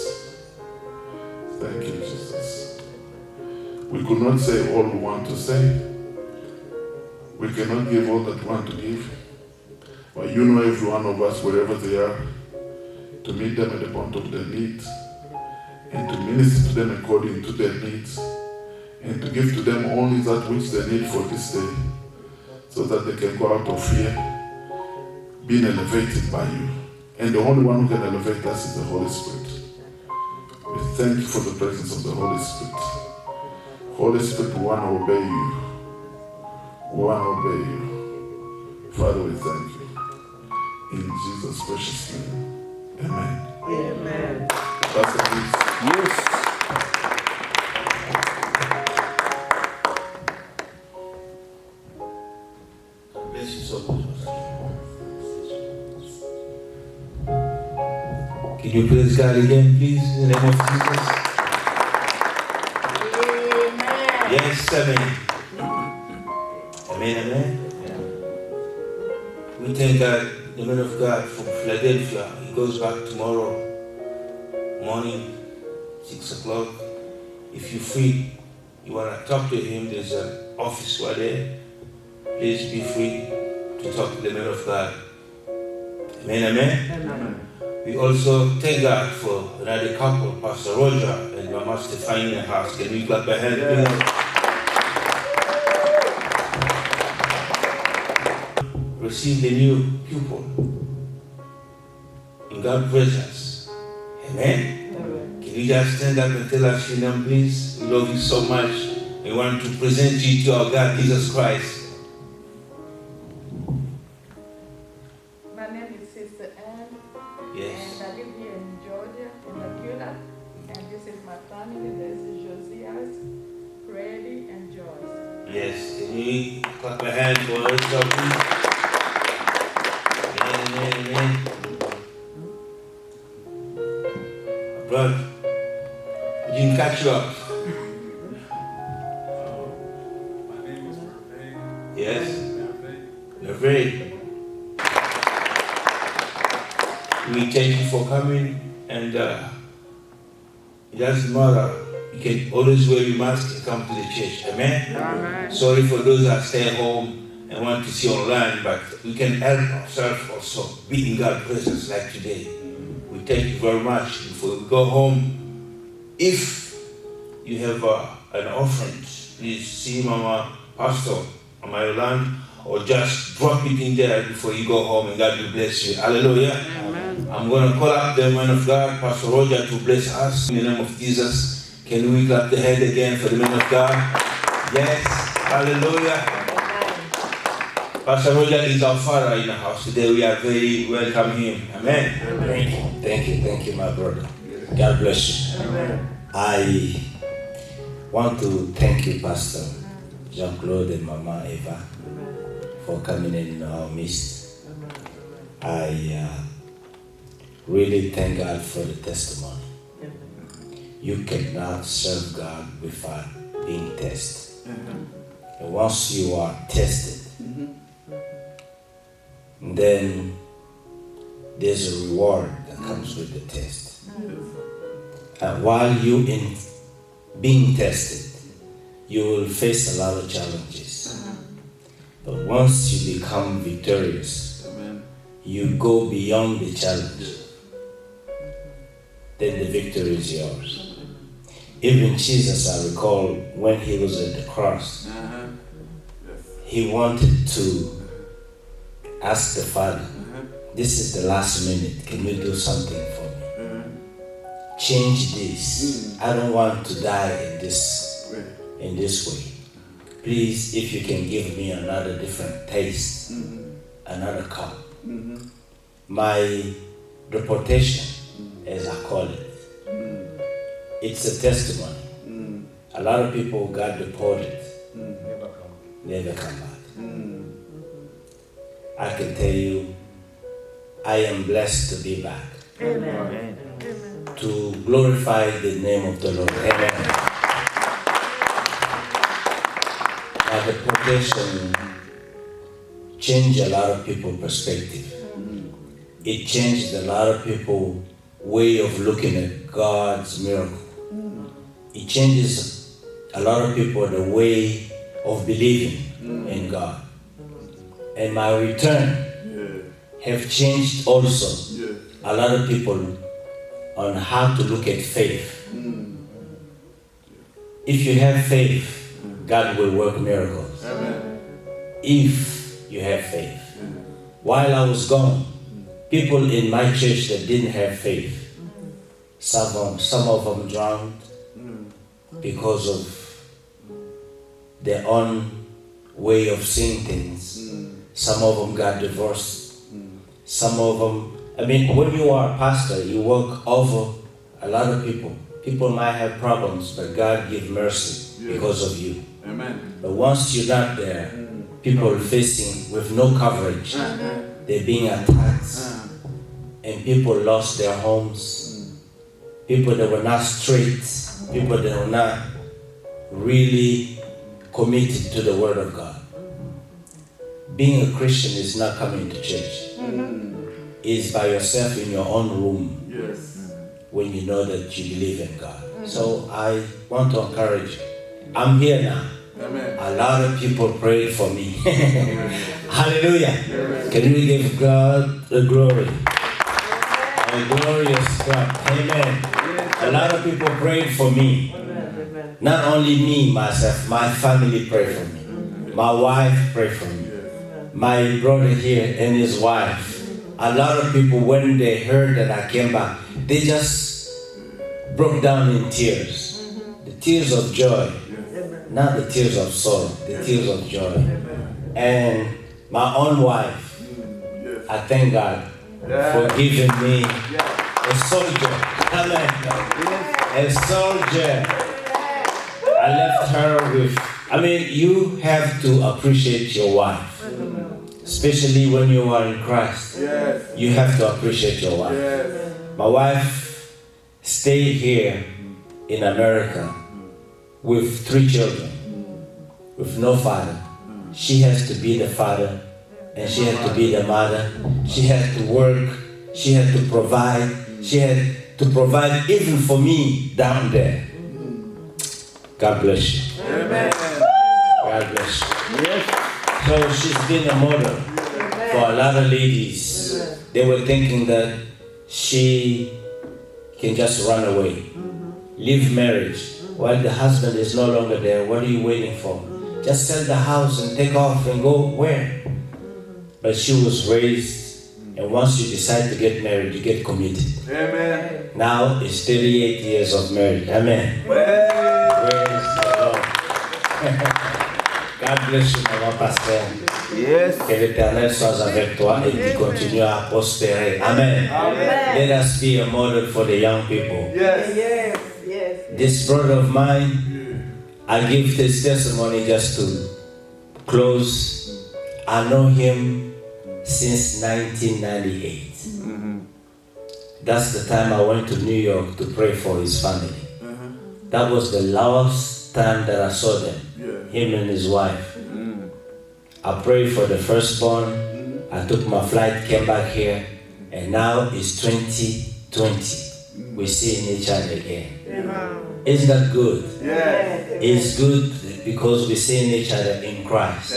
Thank you, Jesus. We could not say all we want to say. We cannot give all that we want to give. But you know every one of us, wherever they are, to meet them at the point of their needs, and to minister to them according to their needs, and to give to them only that which they need for this day, so that they can go out of fear, being elevated by you. And the only one who can elevate us is the Holy Spirit. We thank you for the presence of the Holy Spirit. Holy Spirit, we want to obey you. We want to obey you. Father, we thank you. In Jesus' precious name. Amen. Amen. Pastor, please. Yes. Bless you so much. Can you praise God again, please, in the name of Jesus? Amen. Yes, amen. Amen, amen. We thank God, the man of God from Philadelphia. He goes back tomorrow morning, 6 o'clock. If you're free, you want to talk to him, there's an office right there. Please be free to talk to the man of God. Amen, amen. Amen. We also thank God for another couple, Pastor Roger and Mama Stephanie in the house. Can we clap our hands, please? Receive the new pupil in God's presence. Amen. Amen. Can you just stand up and tell us your name, please? We love you so much. We want to present you to our God, Jesus Christ. My name is Sister Anne, Yes. and I live here in Georgia, in Aquila. And this is my family. This is Josias, Freddy, and Joyce. Yes. Can you clap your hands for us, please? Amen, amen, amen. Brother, we didn't catch you up. My name is Hervé. Yes. Hervé. You're very. We thank you for coming, and it doesn't matter. You can always wear your mask and come to the church. Amen? Amen. Sorry for those that stay home and want to see online, but we can help ourselves also be in God's presence like today. We thank you very much. Before we go home, if you have an offering, please see Mama Pastor on my land, or just drop it in there before you go home, and God will bless you. Hallelujah. Amen. I'm going to call up the man of God, Pastor Roger, to bless us in the name of Jesus. Can we clap the hand again for the man of God? Yes. Hallelujah. Pastor Roger is our father in the house today. We are very welcome him. Amen. Thank you, my brother. God bless you. Amen. I want to thank you, Pastor Jean-Claude and Mama Eva, for coming in our midst. I really thank God for the testimony. You cannot serve God without being tested. And once you are tested, then there's a reward that comes with the test. And while you in being tested, you will face a lot of challenges. But once you become victorious, you go beyond the challenge, then the victory is yours. Even Jesus, I recall, when he was at the cross, he wanted to ask the Father, this is the last minute, can you do something for me? Change this. I don't want to die in this way. please, if you can give me another different taste, another cup. My reputation, as I call it, it's a testimony. A lot of people got deported, never come back. I can tell you, I am blessed to be back. Amen. To glorify the name of the Lord. Amen. Now the deportation changed a lot of people's perspective. It changed a lot of people's way of looking at God's miracle. It changes a lot of people the way of believing in God. And my return have changed also a lot of people on how to look at faith. If you have faith, God will work miracles. If you have faith. While I was gone, people in my church that didn't have faith, some of them drowned because of their own way of seeing things. Some of them got divorced. Some of them, when you are a pastor, you work over a lot of people. People might have problems, but God gives mercy because of you. Amen. But once you're not there, people facing with no coverage, they're being attacked, and people lost their homes. People that were not straight, people that were not really committed to the Word of God. Being a Christian is not coming to church. It's by yourself in your own room when you know that you believe in God. So I want to encourage you. I'm here now. Amen. A lot of people prayed for me. Hallelujah. Can we give God the glory? A glorious God. Amen. A lot of people prayed for me. Not only me, myself, my family prayed for me. My wife prayed for me. My brother here and his wife. A lot of people, when they heard that I came back, they just broke down in tears. The tears of joy. Not the tears of sorrow, the tears of joy. And my own wife, I thank God for giving me a soldier. Amen. A soldier. I left her with, you have to appreciate your wife. Especially when you are in Christ. You have to appreciate your wife. My wife stayed here in America with 3 children, with no father. She has to be the father, and she has to be the mother. She has to work, she has to provide. She had to provide even for me down there. God bless you. Amen. God bless you. So she's been a model for a lot of ladies. They were thinking that she can just run away, leave marriage. While the husband is no longer there, what are you waiting for? Just sell the house and take off and go where? But she was raised, and once you decide to get married, you get committed. Amen. Now it's 38 years of marriage. Amen. Praise the Lord. God bless you, Maman Pasteur. Que l'Éternel soit avec toi et qu'il continue à prospérer. Amen. Let us be a model for the young people. This brother of mine, I give this testimony just to close. I know him since 1998. That's the time I went to New York to pray for his family. That was the last time that I saw them, him and his wife. I prayed for the firstborn. I took my flight, came back here, and now it's 2020. We're seeing each other again. Isn't that good? It's good because we're seeing each other in Christ.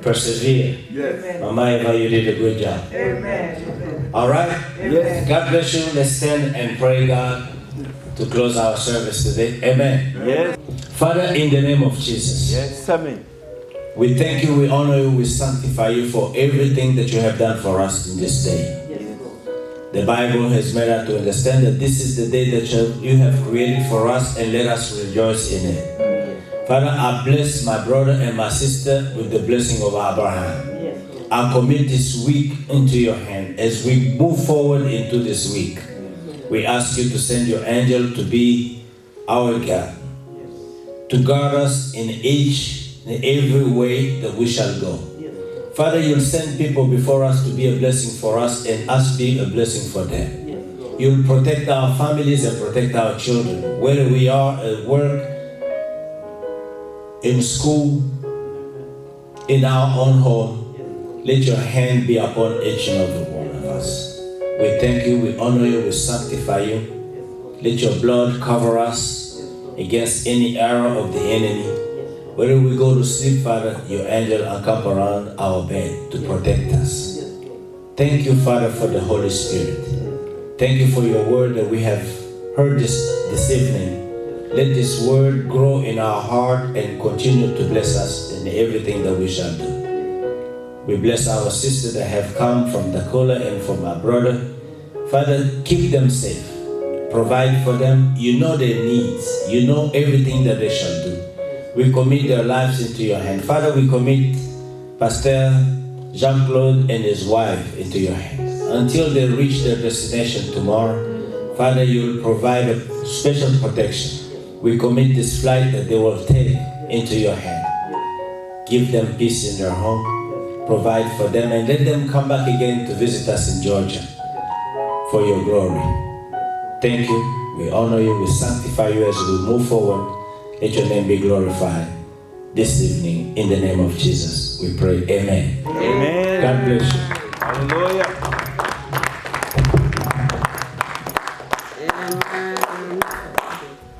Persevere. Mama Eva, you did a good job. All right? God bless you. Let's stand and pray God to close our service today. Amen. Father, in the name of Jesus. We thank you, we honor you, we sanctify you for everything that you have done for us in this day. The Bible has made us to understand that this is the day that you have created for us, and let us rejoice in it. Father, I bless my brother and my sister with the blessing of Abraham. I commit this week into your hand. As we move forward into this week, we ask you to send your angel to be our God, to guard us in every way that we shall go. Father, you'll send people before us to be a blessing for us and us be a blessing for them. You'll protect our families and protect our children, whether we are at work, in school, in our own home. Let your hand be upon each and every one of us. We thank you, we honor you, we sanctify you. Let your blood cover us against any arrow of the enemy. Whether we go to sleep, Father, your angel encamp around our bed to protect us. Thank you, Father, for the Holy Spirit. Thank you for your word that we have heard this evening. Let this word grow in our heart and continue to bless us in everything that we shall do. We bless our sisters that have come from Dakota and from our brother. Father, keep them safe. Provide for them. You know their needs. You know everything that they shall do. We commit their lives into your hand. Father, we commit Pastor Jean-Claude and his wife into your hands. Until they reach their destination tomorrow, Father, you will provide a special protection. We commit this flight that they will take into your hand. Give them peace in their home. Provide for them and let them come back again to visit us in Georgia for your glory. Thank you. We honor you. We sanctify you as we move forward. Let your name be glorified this evening. In the name of Jesus, we pray. Amen. Amen. God bless you. Hallelujah.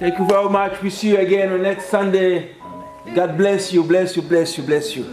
Thank you very much. We see you again on next Sunday. God bless you, bless you, bless you, bless you.